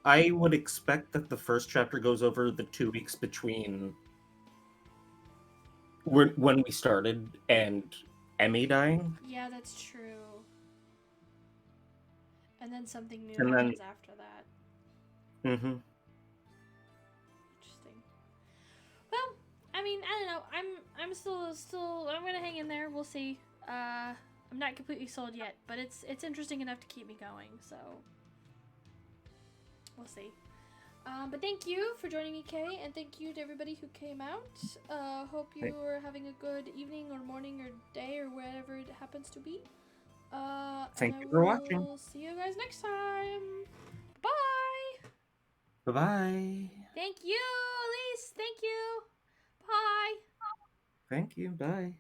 I would expect that the first chapter goes over the 2 weeks between when we started and Emmy dying. Yeah, that's true. And then something new And then- happens after that. Mm-hmm. Interesting. Well, I mean, I don't know. I'm still I'm gonna hang in there. We'll see. I'm not completely sold yet, but it's interesting enough to keep me going. So we'll see. But thank you for joining me, Kay, and thank you to everybody who came out. Hope you are having a good evening or morning or day or whatever it happens to be. Thank and you for watching. We'll see you guys next time. Bye. Bye-bye. Thank you, Elise. Thank you. Bye. Thank you. Bye.